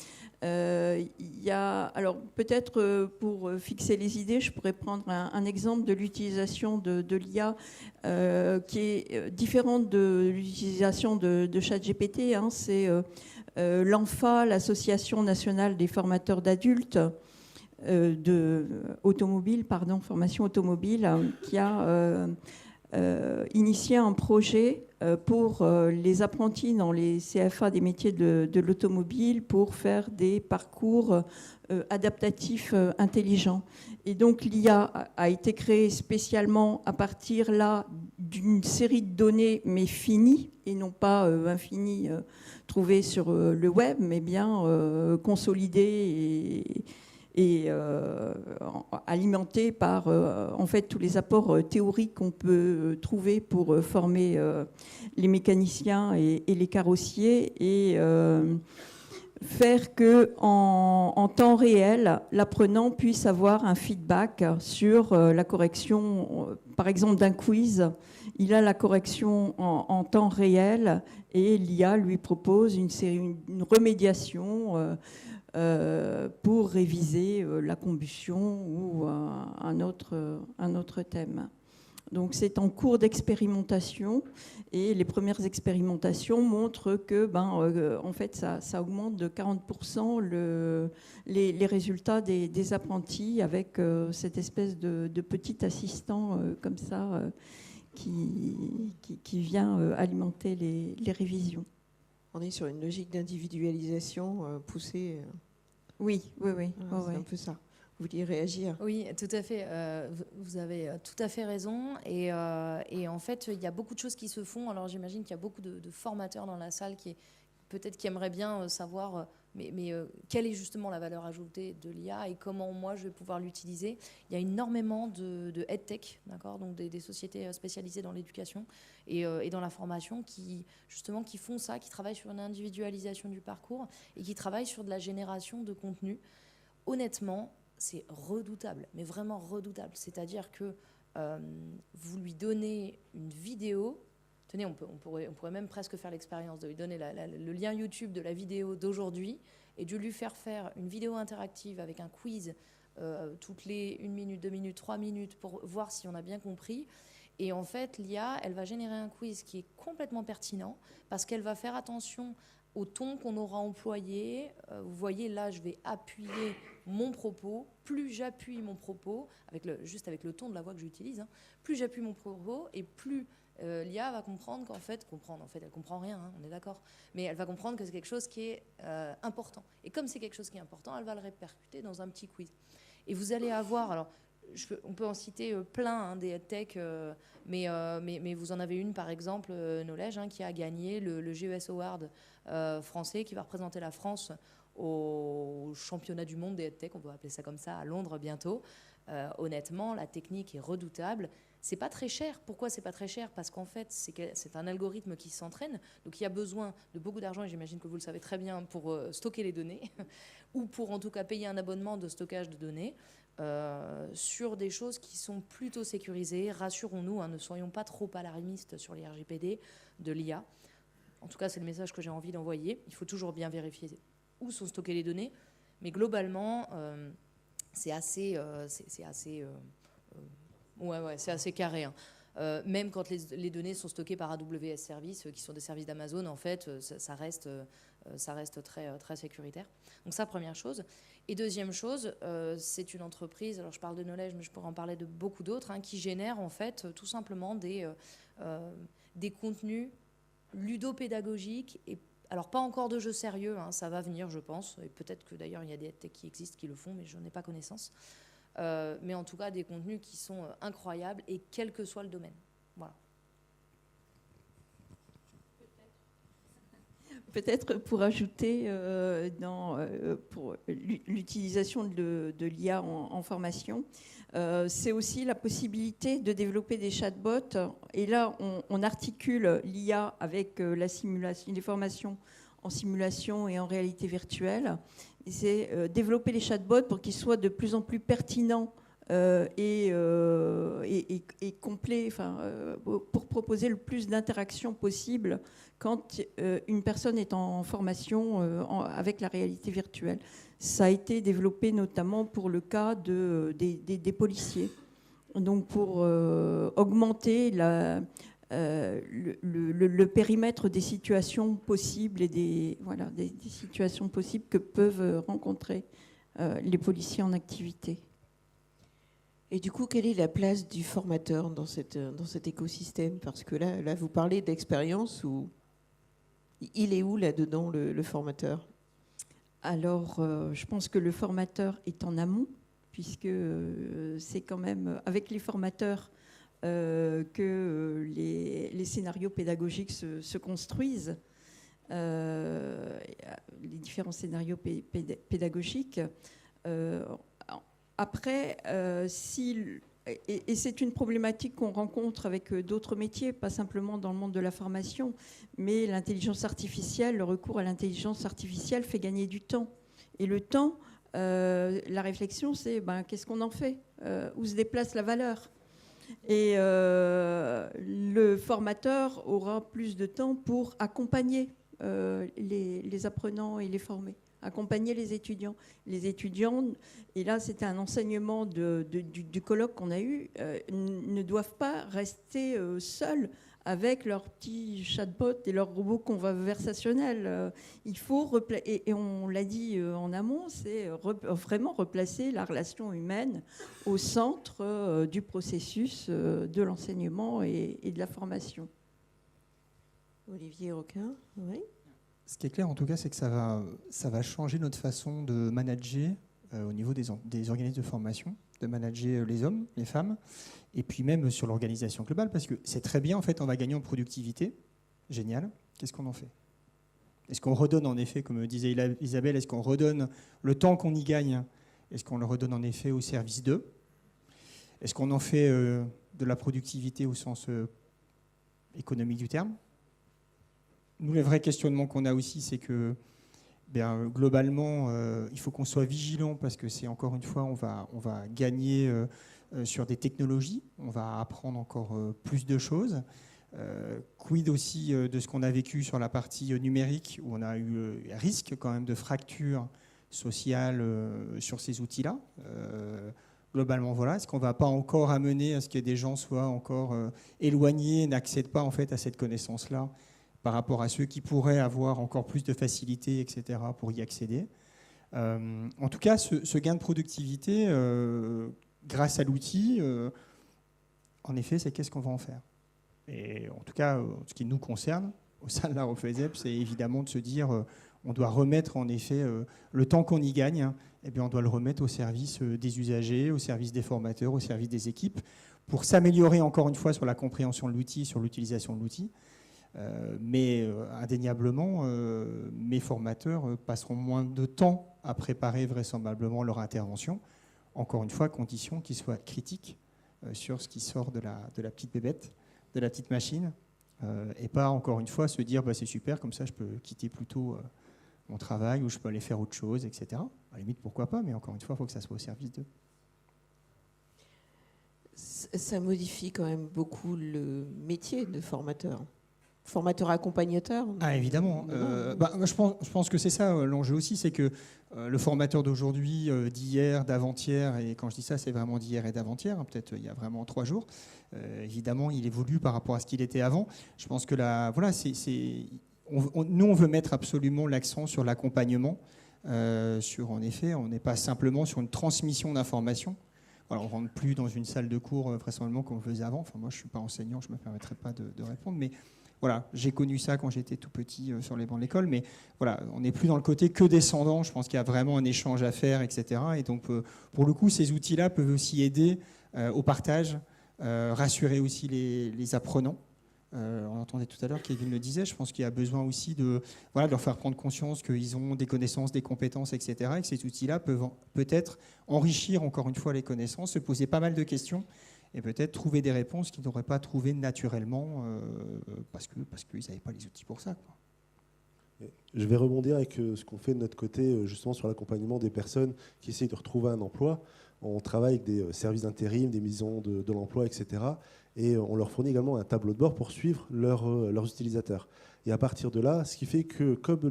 Alors peut-être pour fixer les idées, je pourrais prendre un exemple de l'utilisation de l'IA qui est différente de l'utilisation de ChatGPT. Hein. C'est l'ANFA, l'Association nationale des formateurs d'adultes formation automobile, qui a initié un projet pour les apprentis dans les CFA des métiers de l'automobile pour faire des parcours adaptatifs intelligents. Et donc l'IA a été créée spécialement à partir là d'une série de données mais finies et non pas infinies trouvées sur le web, mais bien consolidées et alimenté par en fait tous les apports théoriques qu'on peut trouver pour former les mécaniciens et les carrossiers et faire que en temps réel, l'apprenant puisse avoir un feedback sur la correction, par exemple d'un quiz. Il a la correction en temps réel et l'IA lui propose une remédiation pour réviser la combustion ou un autre thème. Donc c'est en cours d'expérimentation et les premières expérimentations montrent que en fait, ça augmente de 40% les résultats des apprentis avec cette espèce de petit assistant comme ça qui vient alimenter les révisions. On est sur une logique d'individualisation poussée. Oui. C'est un peu ça. Vous vouliez réagir ? Oui, tout à fait. Vous avez tout à fait raison. Et en fait, il y a beaucoup de choses qui se font. Alors, j'imagine qu'il y a beaucoup de formateurs dans la salle qui aimeraient bien savoir mais quelle est justement la valeur ajoutée de l'IA et comment moi je vais pouvoir l'utiliser. Il y a énormément de EdTech, d'accord, donc des sociétés spécialisées dans l'éducation et dans la formation qui font ça, qui travaillent sur une individualisation du parcours et qui travaillent sur de la génération de contenu. Honnêtement, c'est redoutable, mais vraiment redoutable. C'est-à-dire que vous lui donnez une vidéo. Tenez, on pourrait même presque faire l'expérience de lui donner le lien YouTube de la vidéo d'aujourd'hui et de lui faire une vidéo interactive avec un quiz toutes les 1 minute, 2 minutes, 3 minutes pour voir si on a bien compris. Et en fait, l'IA, elle va générer un quiz qui est complètement pertinent parce qu'elle va faire attention au ton qu'on aura employé. Vous voyez, là, je vais appuyer mon propos. Plus j'appuie mon propos, juste avec le ton de la voix que j'utilise, hein, plus j'appuie mon propos et plus l'IA va comprendre qu'en fait, elle comprend rien, hein, on est d'accord, mais elle va comprendre que c'est quelque chose qui est important. Et comme c'est quelque chose qui est important, elle va le répercuter dans un petit quiz. Et vous allez avoir, alors, on peut en citer plein, hein, des EdTech, mais vous en avez une, par exemple, Knowledge, hein, qui a gagné le GES Award français, qui va représenter la France au championnat du monde des EdTech, on peut appeler ça comme ça, à Londres bientôt. Honnêtement, la technique est redoutable. C'est pas très cher. Pourquoi c'est pas très cher ? Parce qu'en fait, c'est un algorithme qui s'entraîne. Donc, il y a besoin de beaucoup d'argent, et j'imagine que vous le savez très bien, pour stocker les données, ou pour en tout cas payer un abonnement de stockage de données sur des choses qui sont plutôt sécurisées. Rassurons-nous, hein, ne soyons pas trop alarmistes sur les RGPD de l'IA. En tout cas, c'est le message que j'ai envie d'envoyer. Il faut toujours bien vérifier où sont stockées les données, mais globalement, c'est assez carré. Hein. Même quand les données sont stockées par AWS Services, qui sont des services d'Amazon, en fait, ça reste très, très sécuritaire. Donc ça, première chose. Et deuxième chose, c'est une entreprise, alors je parle de Knowledge, mais je pourrais en parler de beaucoup d'autres, hein, qui génèrent en fait tout simplement des contenus ludopédagogiques, et alors pas encore de jeux sérieux, hein, ça va venir je pense, et peut-être que d'ailleurs il y a des tech qui existent qui le font, mais je n'en ai pas connaissance. Mais en tout cas des contenus qui sont incroyables, et quel que soit le domaine. Voilà. Peut-être pour ajouter pour l'utilisation de l'IA en formation, c'est aussi la possibilité de développer des chatbots. Et là, on articule l'IA avec la simulation, les formations en simulation et en réalité virtuelle. Et c'est développer les chatbots pour qu'ils soient de plus en plus pertinents et complets, pour proposer le plus d'interactions possible quand une personne est en formation avec la réalité virtuelle. Ça a été développé notamment pour le cas des policiers. Donc pour augmenter le périmètre des situations possibles et des situations possibles que peuvent rencontrer les policiers en activité. Et du coup, quelle est la place du formateur dans cet écosystème? Parce que là, vous parlez d'expérience, où il est où là-dedans, le formateur? Alors, je pense que le formateur est en amont, puisque c'est quand même avec les formateurs que les scénarios pédagogiques se construisent, les différents scénarios pédagogiques. Après, et c'est une problématique qu'on rencontre avec d'autres métiers, pas simplement dans le monde de la formation, mais l'intelligence artificielle, le recours à l'intelligence artificielle fait gagner du temps. Et le temps, la réflexion, c'est qu'est-ce qu'on en fait? Où se déplace la valeur? Et le formateur aura plus de temps pour accompagner les apprenants et les former, accompagner les étudiants. Les étudiants, et là c'était un enseignement du colloque qu'on a eu, ne doivent pas rester seuls avec leurs petits chatbots et leurs robots conversationnels. Il faut, et on l'a dit en amont, c'est vraiment replacer la relation humaine au centre du processus de l'enseignement et de la formation. Olivier Roquin, oui. Ce qui est clair, en tout cas, c'est que ça va changer notre façon de manager au niveau des organismes de formation, de manager les hommes, les femmes, et puis même sur l'organisation globale, parce que c'est très bien, en fait, on va gagner en productivité, génial. Qu'est-ce qu'on en fait? Est-ce qu'on redonne, en effet, comme disait Isabelle, est-ce qu'on redonne le temps qu'on y gagne? Est-ce qu'on le redonne, en effet, au service d'eux? Est-ce qu'on en fait de la productivité au sens économique du terme? Nous, le vrai questionnement qu'on a aussi, c'est que globalement, il faut qu'on soit vigilant, parce que c'est encore une fois, on va gagner sur des technologies, on va apprendre encore plus de choses. Quid aussi de ce qu'on a vécu sur la partie numérique, où on a eu risque quand même de fracture sociale sur ces outils-là. Globalement, voilà, est-ce qu'on ne va pas encore amener à ce que des gens soient encore éloignés, n'accèdent pas en fait à cette connaissance-là, par rapport à ceux qui pourraient avoir encore plus de facilité, etc., pour y accéder. En tout cas, ce gain de productivité, grâce à l'outil, en effet, c'est qu'est-ce qu'on va en faire. Et en tout cas, ce qui nous concerne, au sein de la ROFESEP, c'est évidemment de se dire on doit remettre en effet le temps qu'on y gagne, on doit le remettre au service des usagers, au service des formateurs, au service des équipes, pour s'améliorer encore une fois sur la compréhension de l'outil, sur l'utilisation de l'outil. Mais indéniablement, mes formateurs passeront moins de temps à préparer vraisemblablement leur intervention. Encore une fois, à condition qu'ils soient critiques sur ce qui sort de la petite bébête, de la petite machine, et pas encore une fois se dire c'est super, comme ça je peux quitter plus tôt mon travail, où je peux aller faire autre chose, etc. À la limite, pourquoi pas, mais encore une fois, il faut que ça soit au service d'eux. Ça modifie quand même beaucoup le métier de formateur. Formateur accompagnateur. Ah, évidemment. Je pense que c'est ça l'enjeu aussi, c'est que le formateur d'aujourd'hui, d'hier, d'avant-hier, et quand je dis ça, c'est vraiment d'hier et d'avant-hier, hein, peut-être il y a vraiment 3 jours, évidemment, il évolue par rapport à ce qu'il était avant. Je pense que nous, on veut mettre absolument l'accent sur l'accompagnement, en effet, on n'est pas simplement sur une transmission d'informations. Alors, on ne rentre plus dans une salle de cours vraisemblablement comme on faisait avant. Enfin, moi, je ne suis pas enseignant, je ne me permettrai pas de répondre, mais voilà, j'ai connu ça quand j'étais tout petit sur les bancs de l'école, mais voilà, on n'est plus dans le côté que descendant. Je pense qu'il y a vraiment un échange à faire, etc. Et donc, pour le coup, ces outils-là peuvent aussi aider au partage, rassurer aussi les apprenants. On entendait tout à l'heure, Kevin le disait, je pense qu'il y a besoin aussi de leur faire prendre conscience qu'ils ont des connaissances, des compétences, etc. Et que ces outils-là peuvent peut-être enrichir encore une fois les connaissances, se poser pas mal de questions et peut-être trouver des réponses qu'ils n'auraient pas trouvées naturellement parce qu'ils n'avaient pas les outils pour ça, quoi. Je vais rebondir avec ce qu'on fait de notre côté, justement sur l'accompagnement des personnes qui essayent de retrouver un emploi. On travaille avec des services d'intérim, des maisons de l'emploi, etc. Et on leur fournit également un tableau de bord pour suivre leurs utilisateurs. Et à partir de là, ce qui fait que comme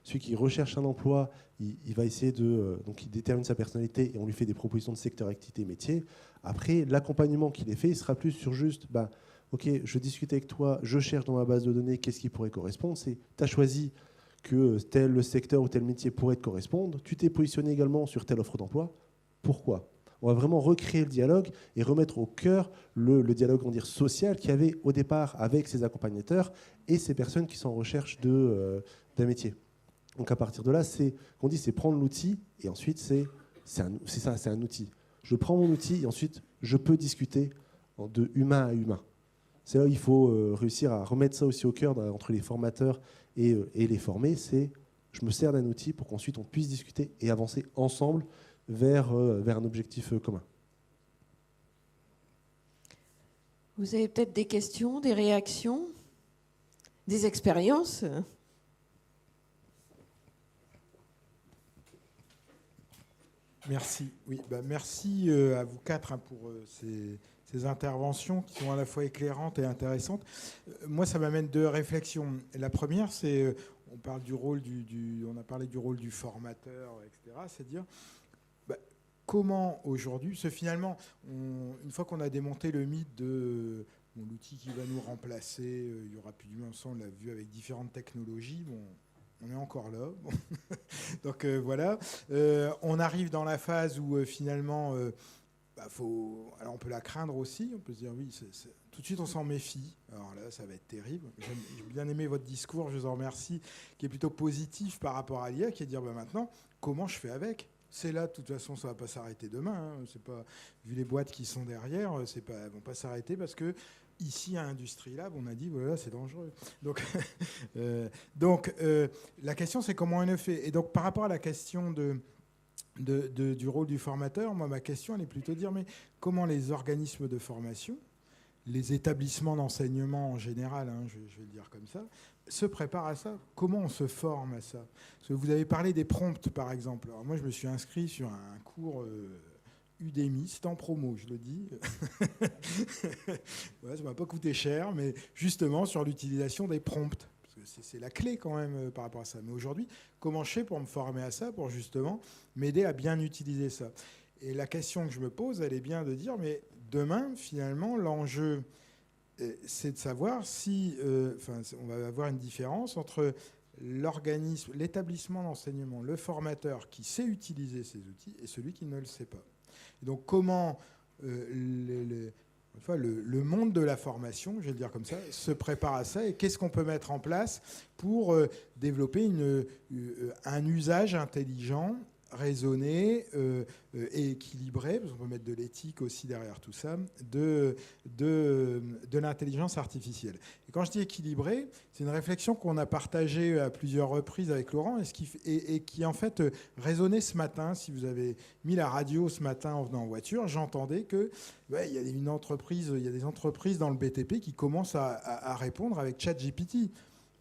celui qui recherche un emploi, il va essayer donc il détermine sa personnalité et on lui fait des propositions de secteur, activité, métier. Après, l'accompagnement qu'il est fait, il sera plus sur juste, ok, je discute avec toi, je cherche dans ma base de données qu'est-ce qui pourrait correspondre. C'est, tu as choisi que tel secteur ou tel métier pourrait te correspondre. Tu t'es positionné également sur telle offre d'emploi. Pourquoi ? On va vraiment recréer le dialogue et remettre au cœur le dialogue, on va dire, social qu'il y avait au départ avec ces accompagnateurs et ces personnes qui sont en recherche d'un métier. Donc à partir de là, c'est prendre l'outil et ensuite c'est un outil. Je prends mon outil et ensuite je peux discuter de humain à humain. C'est là où il faut réussir à remettre ça aussi au cœur entre les formateurs et les formés. C'est je me sers d'un outil pour qu'ensuite on puisse discuter et avancer ensemble vers un objectif commun. Vous avez peut-être des questions, des réactions, des expériences ? Merci. Oui, merci à vous quatre pour ces interventions qui sont à la fois éclairantes et intéressantes. Moi, ça m'amène 2 réflexions. La première, c'est on parle du rôle on a parlé du rôle du formateur, etc. C'est-à-dire comment aujourd'hui, parce que finalement, une fois qu'on a démonté le mythe de l'outil qui va nous remplacer, il n'y aura plus d'humain, on l'a vu avec différentes technologies. On est encore là. Bon. Donc voilà. On arrive dans la phase où finalement, alors on peut la craindre aussi. On peut se dire oui, tout de suite on s'en méfie. Alors là, ça va être terrible. J'ai bien aimé votre discours, je vous en remercie, qui est plutôt positif par rapport à l'IA, qui est de dire maintenant, comment je fais avec ? C'est là, de toute façon, ça ne va pas s'arrêter demain. Hein. C'est pas, vu les boîtes qui sont derrière, elles ne vont pas s'arrêter parce que ici, à Industrie Lab, on a dit, voilà, c'est dangereux. Donc, la question, c'est comment on le fait. Et donc, par rapport à la question du rôle du formateur, moi, ma question, elle est plutôt de dire, mais comment les organismes de formation, les établissements d'enseignement en général, hein, je vais le dire comme ça, se préparent à ça. Comment on se forme à ça ? Parce que vous avez parlé des prompts, par exemple. Alors moi, je me suis inscrit sur un cours Udemy, c'est en promo, je le dis. Voilà, ça ne m'a pas coûté cher, mais justement sur l'utilisation des prompts. Parce que c'est la clé quand même par rapport à ça. Mais aujourd'hui, comment je fais pour me former à ça, pour justement m'aider à bien utiliser ça ? Et la question que je me pose, elle est bien de dire, mais demain, finalement, l'enjeu, c'est de savoir si on va avoir une différence entre l'organisme, l'établissement d'enseignement, le formateur qui sait utiliser ces outils et celui qui ne le sait pas. Et donc comment le monde de la formation, je vais le dire comme ça, se prépare à ça et qu'est-ce qu'on peut mettre en place pour développer un usage intelligent, raisonné et équilibré, parce qu'on peut mettre de l'éthique aussi derrière tout ça, de l'intelligence artificielle. Et quand je dis équilibré, c'est une réflexion qu'on a partagée à plusieurs reprises avec Laurent et qui en fait résonnait ce matin. Si vous avez mis la radio ce matin en venant en voiture, j'entendais que il y a des entreprises dans le BTP qui commencent à répondre avec ChatGPT.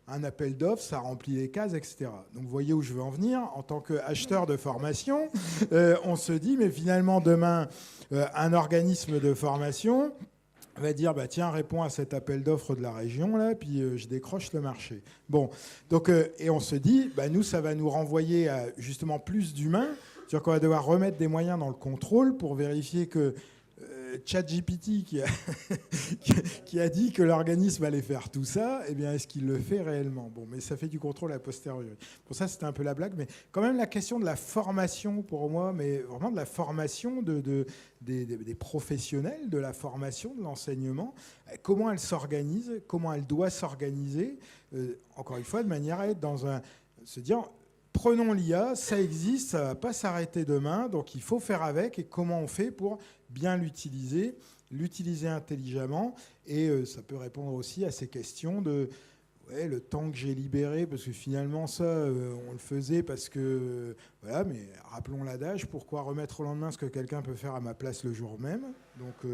un appel d'offres, ça remplit les cases, etc. Donc vous voyez où je veux en venir. En tant qu'acheteur de formation, on se dit, mais finalement demain, un organisme de formation va dire, bah, tiens, réponds à cet appel d'offres de la région, là, puis je décroche le marché. Bon, donc, et on se dit, bah, nous, ça va nous renvoyer à justement plus d'humains, c'est-à-dire qu'on va devoir remettre des moyens dans le contrôle pour vérifier que ChatGPT qui a dit que l'organisme allait faire tout ça, eh bien, est-ce qu'il le fait réellement? Bon, mais ça fait du contrôle a posteriori. Pour ça, c'était un peu la blague, mais quand même la question de la formation pour moi, mais vraiment de la formation des professionnels, de la formation, de l'enseignement, comment elle s'organise, comment elle doit s'organiser, encore une fois, de manière à être dans se dire, prenons l'IA, ça existe, ça ne va pas s'arrêter demain, donc il faut faire avec, et comment on fait pour bien l'utiliser intelligemment, et ça peut répondre aussi à ces questions de le temps que j'ai libéré, parce que finalement ça, on le faisait parce que, voilà, mais rappelons l'adage, pourquoi remettre au lendemain ce que quelqu'un peut faire à ma place le jour même? Donc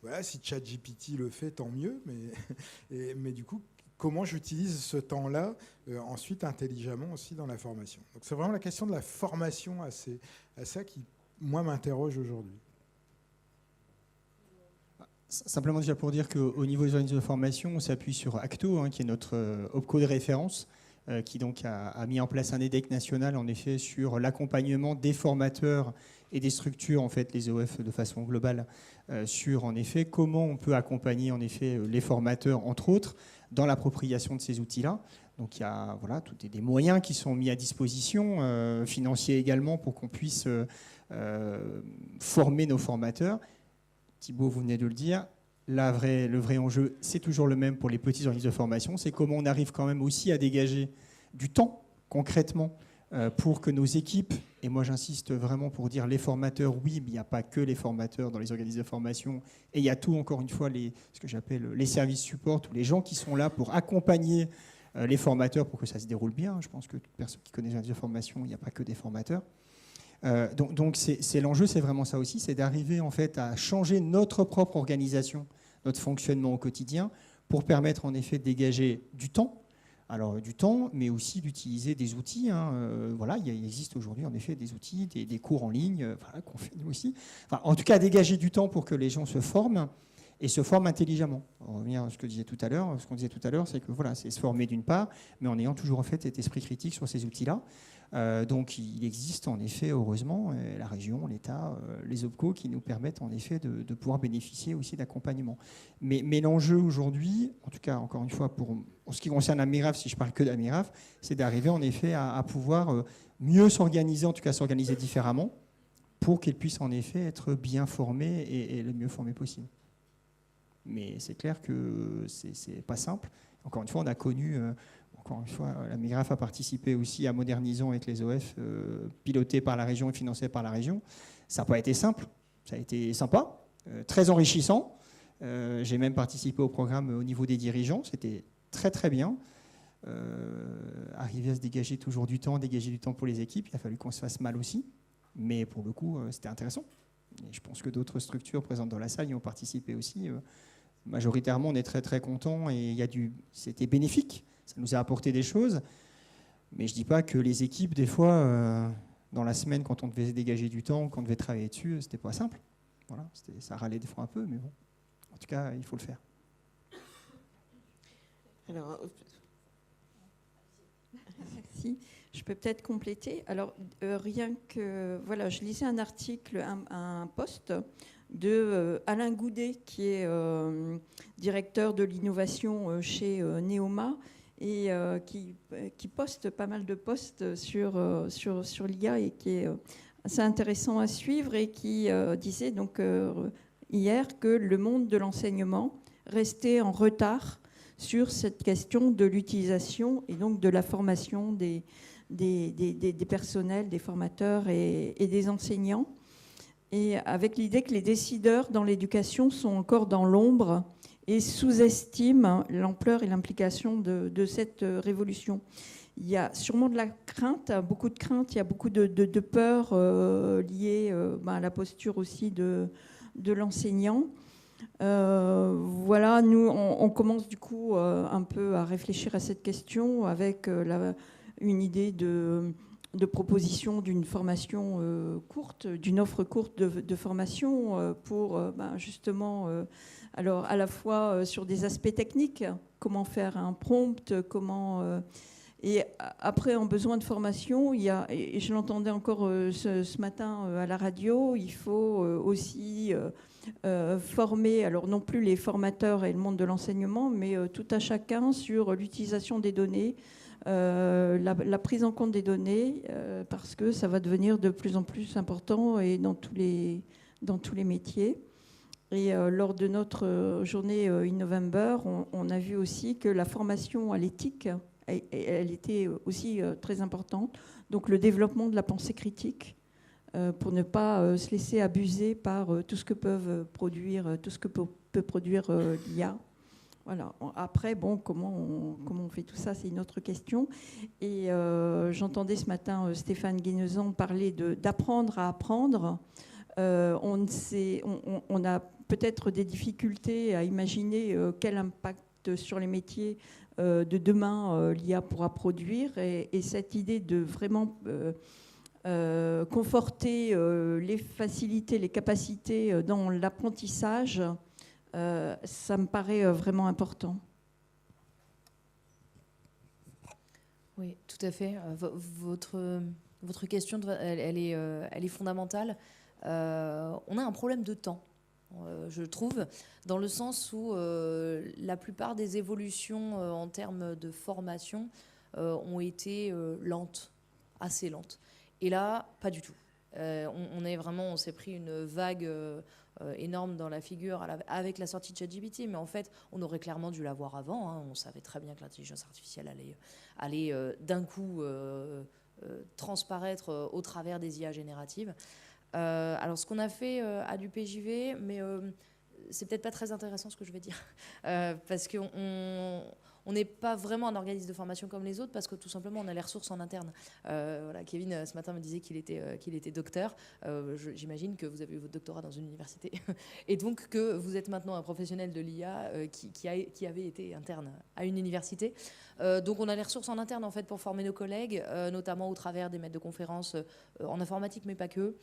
voilà, si ChatGPT le fait, tant mieux, mais du coup, comment j'utilise ce temps-là ensuite intelligemment aussi dans la formation. Donc c'est vraiment la question de la formation à ça qui, moi, m'interroge aujourd'hui. Simplement déjà pour dire qu'au niveau des organismes de formation, on s'appuie sur Acto, qui est notre OPCO de référence, qui donc a mis en place un EDEC national en effet sur l'accompagnement des formateurs et des structures, en fait, les OF de façon globale, sur en effet comment on peut accompagner en effet les formateurs, entre autres, dans l'appropriation de ces outils-là. Donc il y a voilà, des moyens qui sont mis à disposition, financiers également, pour qu'on puisse former nos formateurs. Thibaut, vous venez de le dire, le vrai enjeu, c'est toujours le même pour les petits organismes de formation, c'est comment on arrive quand même aussi à dégager du temps, concrètement, pour que nos équipes, et moi j'insiste vraiment pour dire les formateurs, oui, mais il n'y a pas que les formateurs dans les organismes de formation, et il y a tout, encore une fois, ce que j'appelle les services support, ou les gens qui sont là pour accompagner les formateurs pour que ça se déroule bien. Je pense que toute personne qui connaît les organismes de formation, il n'y a pas que des formateurs. Donc c'est l'enjeu, c'est vraiment ça aussi, c'est d'arriver en fait à changer notre propre organisation, notre fonctionnement au quotidien, pour permettre en effet de dégager du temps. Alors du temps, mais aussi d'utiliser des outils. Voilà, il existe aujourd'hui en effet des outils, des cours en ligne, voilà, qu'on fait nous aussi. Enfin, en tout cas, dégager du temps pour que les gens se forment et se forment intelligemment. On revient à ce que je disais tout à l'heure. Ce qu'on disait tout à l'heure, c'est que voilà, c'est se former d'une part, mais en ayant toujours en fait cet esprit critique sur ces outils-là. Donc il existe en effet, heureusement, la région, l'État, les OPCO qui nous permettent en effet de pouvoir bénéficier aussi d'accompagnement. Mais l'enjeu aujourd'hui, en tout cas encore une fois en ce qui concerne Amiraf, si je parle que d'Amiraf, c'est d'arriver en effet à pouvoir mieux s'organiser, en tout cas s'organiser différemment, pour qu'elle puisse en effet être bien formée et le mieux formée possible. Mais c'est clair que c'est pas simple. Encore une fois, on a connu... Encore une fois, la MIGRAF a participé aussi à Modernisons avec les OF, pilotés par la région et financés par la région. Ça n'a pas été simple, ça a été sympa, très enrichissant. J'ai même participé au programme au niveau des dirigeants, c'était très très bien. Arriver à se dégager toujours du temps, dégager du temps pour les équipes, il a fallu qu'on se fasse mal aussi. Mais pour le coup, c'était intéressant. Et je pense que d'autres structures présentes dans la salle y ont participé aussi. Majoritairement, on est très très contents et c'était bénéfique. Ça nous a apporté des choses, mais je ne dis pas que les équipes, des fois, dans la semaine, quand on devait dégager du temps, quand on devait travailler dessus, c'était pas simple. Voilà, ça râlait des fois un peu, mais bon, en tout cas, il faut le faire. Alors, merci. Je peux peut-être compléter. Alors, rien que, voilà, je lisais un article, un post de Alain Goudet, qui est directeur de l'innovation chez Neoma, et qui poste pas mal de posts sur l'IA et qui est assez intéressant à suivre, et qui disait donc hier que le monde de l'enseignement restait en retard sur cette question de l'utilisation et donc de la formation des personnels, des formateurs et des enseignants, et avec l'idée que les décideurs dans l'éducation sont encore dans l'ombre et sous-estiment l'ampleur et l'implication de cette révolution. Il y a sûrement de la crainte, beaucoup de crainte, il y a beaucoup de peurs liées à la posture aussi de l'enseignant. Voilà, nous, on commence du coup un peu à réfléchir à cette question avec une idée de proposition d'une formation courte, d'une offre courte de formation pour justement, alors à la fois sur des aspects techniques, comment faire un prompt, et après, en besoin de formation, il y a, et je l'entendais encore ce matin à la radio, il faut aussi former, alors non plus les formateurs et le monde de l'enseignement, mais tout à chacun sur l'utilisation des données, la prise en compte des données, parce que ça va devenir de plus en plus important et dans tous les métiers. Et lors de notre journée InNovember, on a vu aussi que la formation à l'éthique, elle était aussi très importante. Donc le développement de la pensée critique pour ne pas se laisser abuser par tout ce que tout ce que peut produire l'IA. Voilà. Après, bon, comment on fait tout ça, c'est une autre question. Et j'entendais ce matin Stéphane Guénezan parler d'apprendre à apprendre. On a peut-être des difficultés à imaginer quel impact sur les métiers de demain l'IA pourra produire. Et cette idée de vraiment conforter les facilités, les capacités dans l'apprentissage, ça me paraît vraiment important. Oui, tout à fait. Votre question, elle est fondamentale. On a un problème de temps, je trouve, dans le sens où la plupart des évolutions en termes de formation ont été lentes, assez lentes. Et là, pas du tout. On s'est pris une vague énorme dans la figure avec la sortie de ChatGPT, mais en fait, on aurait clairement dû l'avoir avant. Hein. On savait très bien que l'intelligence artificielle allait d'un coup transparaître au travers des IA génératives. Alors, ce qu'on a fait à l'UPJV, mais c'est peut-être pas très intéressant ce que je vais dire, parce qu'on n'est pas vraiment un organisme de formation comme les autres, parce que tout simplement, on a les ressources en interne. Voilà, Kevin, ce matin, me disait qu'il était docteur. J'imagine que vous avez eu votre doctorat dans une université, et donc que vous êtes maintenant un professionnel de l'IA qui avait été interne à une université. Donc, on a les ressources en interne, en fait, pour former nos collègues, notamment au travers des maîtres de conférences en informatique, mais pas que.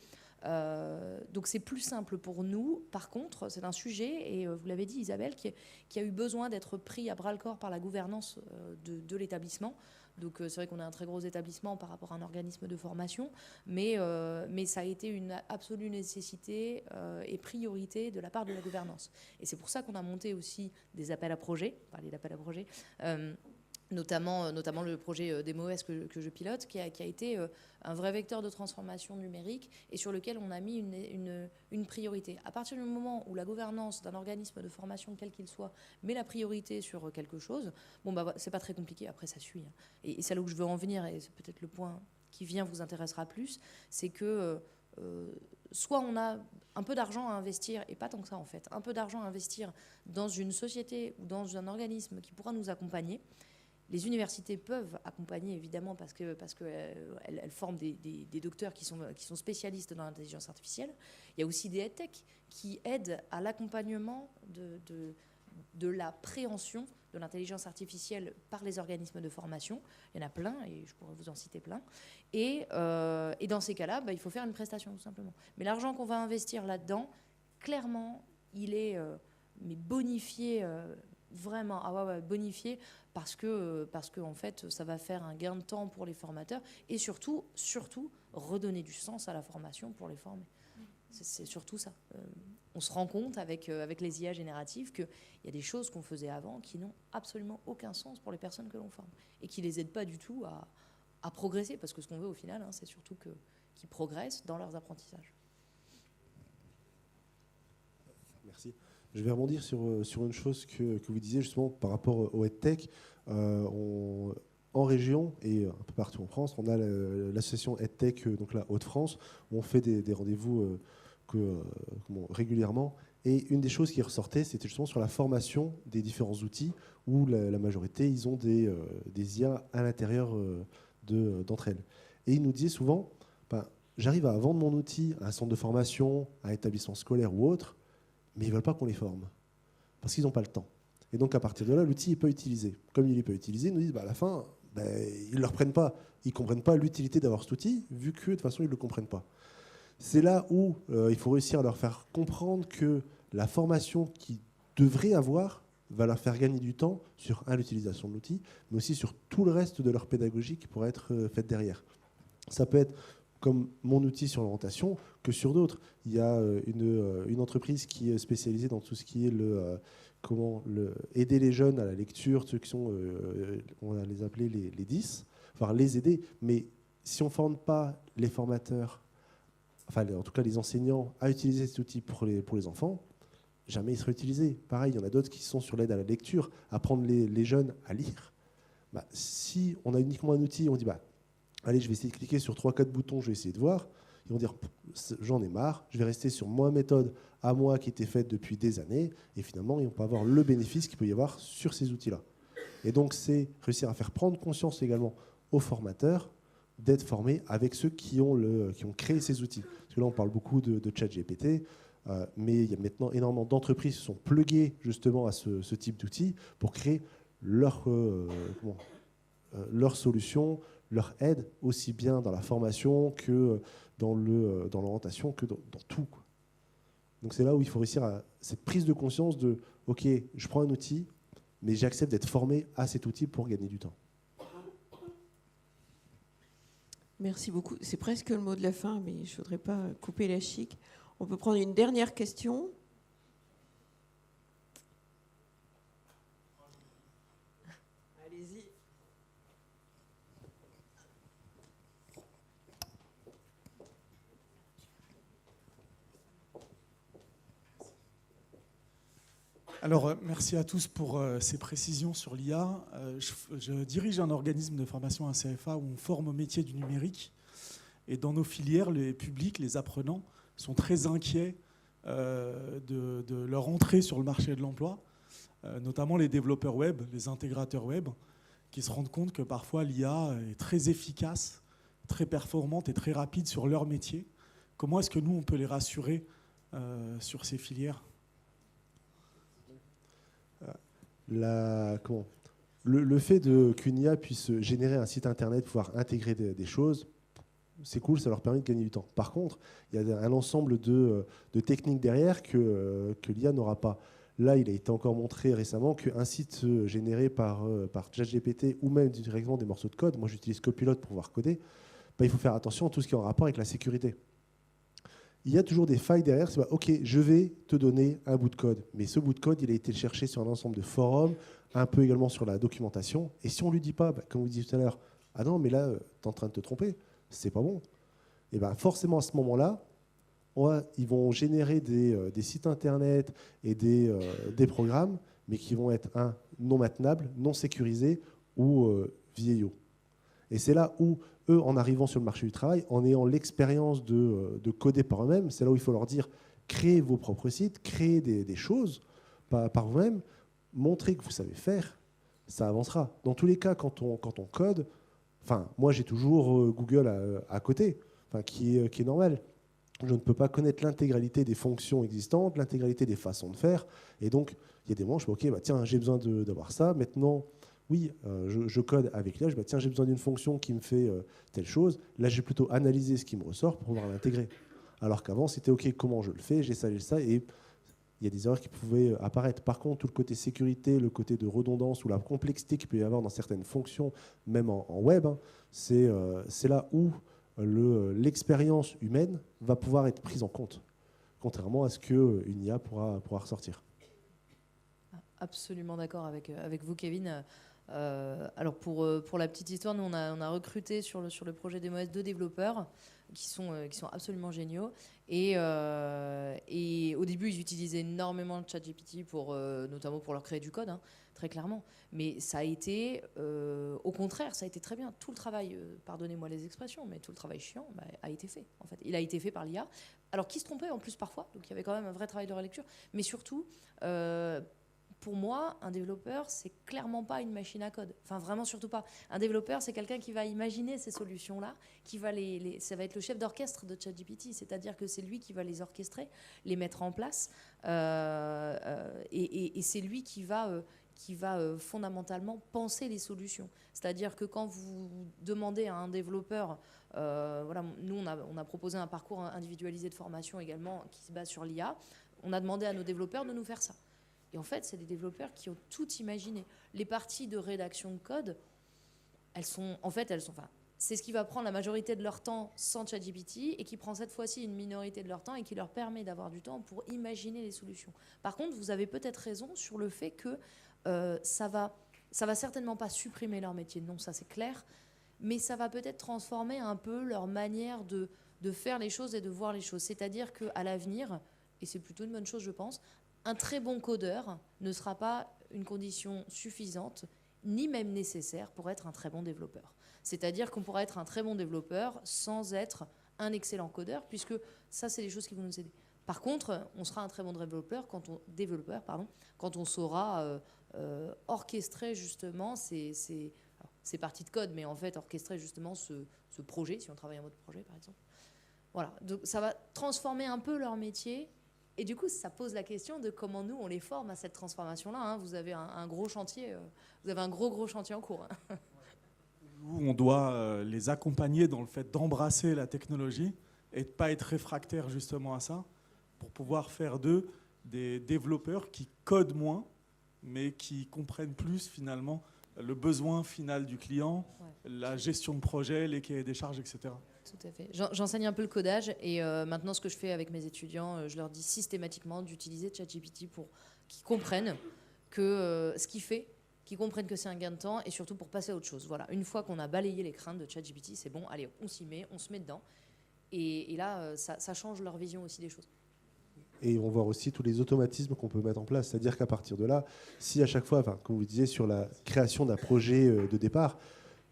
Donc c'est plus simple pour nous. Par contre, c'est un sujet, et vous l'avez dit Isabelle, qui a eu besoin d'être pris à bras-le-corps par la gouvernance de l'établissement. Donc c'est vrai qu'on a un très gros établissement par rapport à un organisme de formation, mais ça a été une absolue nécessité et priorité de la part de la gouvernance. Et c'est pour ça qu'on a monté aussi des appels à projets, parler d'appels à projets, notamment le projet DEMOS que je pilote, qui a été un vrai vecteur de transformation numérique et sur lequel on a mis une priorité. À partir du moment où la gouvernance d'un organisme de formation, quel qu'il soit, met la priorité sur quelque chose, c'est pas très compliqué, après ça suit. Hein. Et c'est là où je veux en venir, et c'est peut-être le point qui vous intéressera plus, c'est que soit on a un peu d'argent à investir, et pas tant que ça en fait, un peu d'argent à investir dans une société ou dans un organisme qui pourra nous accompagner. Les universités peuvent accompagner, évidemment, parce qu'elles forment des docteurs qui sont spécialistes dans l'intelligence artificielle. Il y a aussi des EdTech qui aident à l'accompagnement de la préhension de l'intelligence artificielle par les organismes de formation. Il y en a plein, et je pourrais vous en citer plein. Et dans ces cas-là, il faut faire une prestation, tout simplement. Mais l'argent qu'on va investir là-dedans, clairement, il est bonifié... vraiment, bonifié parce que en fait, ça va faire un gain de temps pour les formateurs et surtout redonner du sens à la formation pour les former. C'est surtout ça. On se rend compte avec les IA génératives qu'il y a des choses qu'on faisait avant qui n'ont absolument aucun sens pour les personnes que l'on forme et qui ne les aident pas du tout à progresser, parce que ce qu'on veut au final, c'est surtout qu'ils progressent dans leurs apprentissages. Merci. Je vais rebondir sur une chose que vous disiez justement par rapport au EdTech. En région et un peu partout en France, on a l'association EdTech, donc la Hauts-de-France, où on fait des rendez-vous régulièrement. Et une des choses qui ressortait, c'était justement sur la formation des différents outils, où la majorité, ils ont des IA à l'intérieur d'entre elles. Et ils nous disaient souvent, j'arrive à vendre mon outil à un centre de formation, à un établissement scolaire ou autre, mais ils ne veulent pas qu'on les forme, parce qu'ils n'ont pas le temps. Et donc, à partir de là, l'outil n'est pas utilisé. Comme il n'est pas utilisé, ils nous disent, à la fin, ils ne le reprennent pas. Ils ne comprennent pas l'utilité d'avoir cet outil, vu que, de toute façon, ils ne le comprennent pas. C'est là où il faut réussir à leur faire comprendre que la formation qu'ils devraient avoir va leur faire gagner du temps sur l'utilisation de l'outil, mais aussi sur tout le reste de leur pédagogie qui pourrait être faite derrière. Ça peut être comme mon outil sur l'orientation que sur d'autres. Il y a une entreprise qui est spécialisée dans tout ce qui est aider les jeunes à la lecture, ceux qui sont, on va les appeler les 10, enfin les aider. Mais si on ne forme pas les formateurs, enfin en tout cas les enseignants, à utiliser cet outil pour les enfants, jamais il sera utilisé. Pareil, il y en a d'autres qui sont sur l'aide à la lecture, apprendre les jeunes à lire. Si on a uniquement un outil, on dit allez, je vais essayer de cliquer sur 3-4 boutons, je vais essayer de voir. Ils vont dire, j'en ai marre, je vais rester sur ma méthode à moi qui était faite depuis des années. Et finalement, ils ne vont pas avoir le bénéfice qu'il peut y avoir sur ces outils-là. Et donc, c'est réussir à faire prendre conscience également aux formateurs d'être formés avec ceux qui ont créé ces outils. Parce que là, on parle beaucoup de ChatGPT, mais il y a maintenant énormément d'entreprises qui sont pluguées justement à ce type d'outils pour créer leur solution, leur aide, aussi bien dans la formation que dans l'orientation, que dans tout, quoi. Donc c'est là où il faut réussir à cette prise de conscience de « Ok, je prends un outil, mais j'accepte d'être formé à cet outil pour gagner du temps. » Merci beaucoup. C'est presque le mot de la fin, mais je ne voudrais pas couper la chic. On peut prendre une dernière question. Allez-y. Alors, merci à tous pour ces précisions sur l'IA. Je dirige un organisme de formation, un CFA, où on forme au métier du numérique. Et dans nos filières, les publics, les apprenants, sont très inquiets de leur entrée sur le marché de l'emploi, notamment les développeurs web, les intégrateurs web, qui se rendent compte que parfois l'IA est très efficace, très performante et très rapide sur leur métier. Comment est-ce que nous, on peut les rassurer sur ces filières ? Le fait qu'une IA puisse générer un site internet, pouvoir intégrer des choses, c'est cool, ça leur permet de gagner du temps. Par contre, il y a un ensemble de techniques derrière que l'IA n'aura pas. Là, il a été encore montré récemment qu'un site généré par ChatGPT ou même directement des morceaux de code, moi j'utilise Copilot pour pouvoir coder, il faut faire attention à tout ce qui est en rapport avec la sécurité. Il y a toujours des failles derrière. C'est OK, je vais te donner un bout de code. Mais ce bout de code, il a été cherché sur un ensemble de forums, un peu également sur la documentation. Et si on ne lui dit pas, comme vous disiez tout à l'heure, ah non, mais là, tu es en train de te tromper, c'est pas bon. Et forcément, à ce moment-là, ils vont générer des sites internet et des programmes, mais qui vont être, non maintenables, non sécurisés ou vieillots. Et c'est là où, eux, en arrivant sur le marché du travail, en ayant l'expérience de coder par eux-mêmes, c'est là où il faut leur dire, créez vos propres sites, créez des choses par vous-même, montrez que vous savez faire, ça avancera. Dans tous les cas, quand on code, moi j'ai toujours Google à côté, qui est normal. Je ne peux pas connaître l'intégralité des fonctions existantes, l'intégralité des façons de faire. Et donc, il y a des moments où je me dis, OK, tiens, j'ai besoin d'avoir ça. Maintenant, oui, je code avec l'IA. Tiens, j'ai besoin d'une fonction qui me fait telle chose. Là, j'ai plutôt analysé ce qui me ressort pour pouvoir l'intégrer. Alors qu'avant, c'était OK, comment je le fais, j'ai ça. Et il y a des erreurs qui pouvaient apparaître. Par contre, tout le côté sécurité, le côté de redondance ou la complexité qu'il peut y avoir dans certaines fonctions, même en web, c'est là où l'expérience humaine va pouvoir être prise en compte, contrairement à ce qu'une IA pourra ressortir. Absolument d'accord avec vous, Kevin. Alors pour la petite histoire, nous on a recruté sur le projet DemoS 2 développeurs qui sont absolument géniaux. Et au début, ils utilisaient énormément de ChatGPT notamment pour leur créer du code, très clairement. Mais ça a été, au contraire, ça a été très bien. Tout le travail, pardonnez-moi les expressions, mais tout le travail chiant a été fait. En fait, il a été fait par l'IA. Alors, qui se trompait en plus parfois, donc il y avait quand même un vrai travail de relecture. Mais surtout, pour moi, un développeur, c'est clairement pas une machine à code. Enfin, vraiment, surtout pas. Un développeur, c'est quelqu'un qui va imaginer ces solutions-là, ça va être le chef d'orchestre de ChatGPT, c'est-à-dire que c'est lui qui va les orchestrer, les mettre en place, et c'est lui qui va fondamentalement penser les solutions. C'est-à-dire que quand vous demandez à un développeur, voilà, nous, on a proposé un parcours individualisé de formation également qui se base sur l'IA, on a demandé à nos développeurs de nous faire ça. Et en fait, c'est des développeurs qui ont tout imaginé. Les parties de rédaction de code, c'est ce qui va prendre la majorité de leur temps sans ChatGPT et qui prend cette fois-ci une minorité de leur temps et qui leur permet d'avoir du temps pour imaginer les solutions. Par contre, vous avez peut-être raison sur le fait que ça va certainement pas supprimer leur métier. Non, ça c'est clair. Mais ça va peut-être transformer un peu leur manière de faire les choses et de voir les choses. C'est-à-dire qu'à l'avenir, et c'est plutôt une bonne chose, je pense, un très bon codeur ne sera pas une condition suffisante, ni même nécessaire pour être un très bon développeur. C'est-à-dire qu'on pourra être un très bon développeur sans être un excellent codeur, puisque ça, c'est les choses qui vont nous aider. Par contre, on sera un très bon développeur quand on saura orchestrer justement ces parties de code, mais en fait orchestrer justement ce projet, si on travaille en mode projet par exemple. Voilà, donc ça va transformer un peu leur métier. Et du coup, ça pose la question de comment nous, on les forme à cette transformation-là. Hein. Vous avez un gros chantier, vous avez un gros chantier en cours. Hein. Où on doit les accompagner dans le fait d'embrasser la technologie et de ne pas être réfractaire justement à ça, pour pouvoir faire d'eux des développeurs qui codent moins, mais qui comprennent plus finalement le besoin final du client, la gestion de projet, les cahiers des charges, etc. Tout à fait. J'enseigne un peu le codage et maintenant ce que je fais avec mes étudiants, je leur dis systématiquement d'utiliser ChatGPT pour qu'ils comprennent que ce qu'il fait, qu'ils comprennent que c'est un gain de temps et surtout pour passer à autre chose. Voilà. Une fois qu'on a balayé les craintes de ChatGPT, c'est bon, allez, on s'y met, on se met dedans. Et là, ça change leur vision aussi des choses. Et on voit aussi tous les automatismes qu'on peut mettre en place. C'est-à-dire qu'à partir de là, si à chaque fois, comme vous disiez, sur la création d'un projet de départ,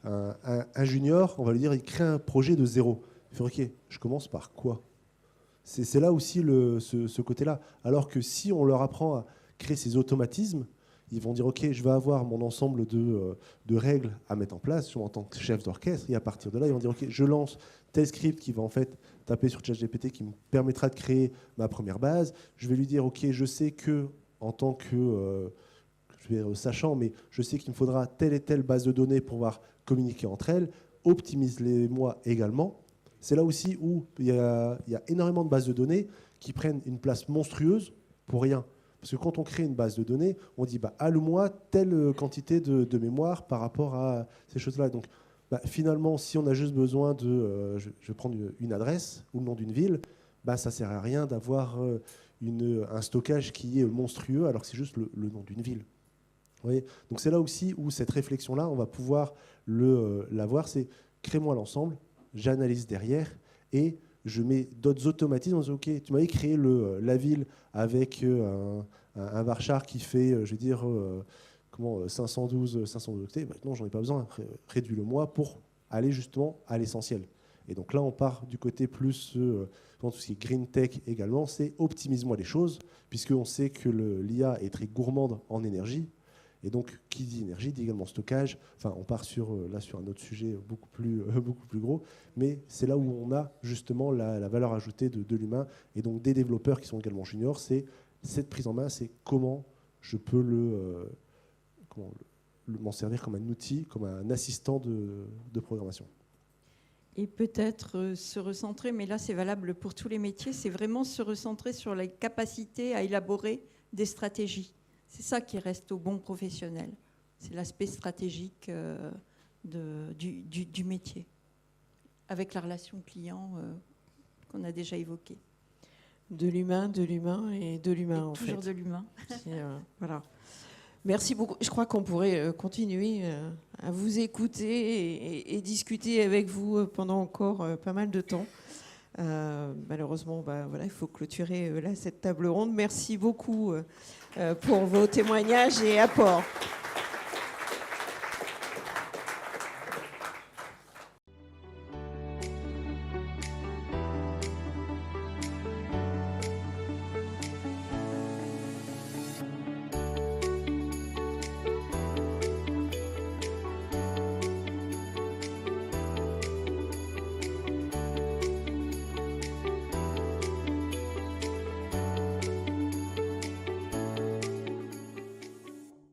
un junior, on va lui dire, il crée un projet de zéro. Il fait, OK, je commence par quoi? C'est là aussi ce côté-là. Alors que si on leur apprend à créer ces automatismes, ils vont dire, OK, je vais avoir mon ensemble de règles à mettre en place en tant que chef d'orchestre. Et à partir de là, ils vont dire, OK, je lance tel script qui va en fait taper sur ChatGPT qui me permettra de créer ma première base. Je vais lui dire, OK, je sais que en tant que sachant, mais je sais qu'il me faudra telle et telle base de données pour pouvoir communiquer entre elles. Optimise-les-moi également. C'est là aussi où il y a énormément de bases de données qui prennent une place monstrueuse pour rien. Parce que quand on crée une base de données, on dit alloue-moi telle quantité de mémoire par rapport à ces choses-là. Donc finalement, si on a juste besoin de, je vais prendre une adresse ou le nom d'une ville, ça ne sert à rien d'avoir un stockage qui est monstrueux alors que c'est juste le nom d'une ville. Vous voyez, donc c'est là aussi où cette réflexion-là, on va pouvoir l'avoir, c'est crée-moi l'ensemble, j'analyse derrière et je mets d'autres automatismes. On dit, OK, tu m'avais créé la ville avec un varchar qui fait, 512 octets. Non, j'en ai pas besoin. Réduis-le-moi pour aller justement à l'essentiel. Et donc là, on part du côté plus dans tout ce qui est green tech également, c'est optimise-moi les choses, puisqu'on sait que l'IA est très gourmande en énergie. Et donc, qui dit énergie, dit également stockage. Enfin, on part sur un autre sujet beaucoup plus gros. Mais c'est là où on a justement la valeur ajoutée de l'humain. Et donc, des développeurs qui sont également juniors, c'est cette prise en main, c'est comment je peux m'en servir comme un outil, comme un assistant de programmation. Et peut-être se recentrer, mais là c'est valable pour tous les métiers, c'est vraiment se recentrer sur la capacité à élaborer des stratégies. C'est ça qui reste au bon professionnel. C'est l'aspect stratégique du métier, avec la relation client qu'on a déjà évoquée. De l'humain et de l'humain, en fait. Toujours de l'humain. Voilà. Merci beaucoup. Je crois qu'on pourrait continuer à vous écouter et discuter avec vous pendant encore pas mal de temps. Malheureusement, il faut clôturer là, cette table ronde. Merci beaucoup pour vos témoignages et apports.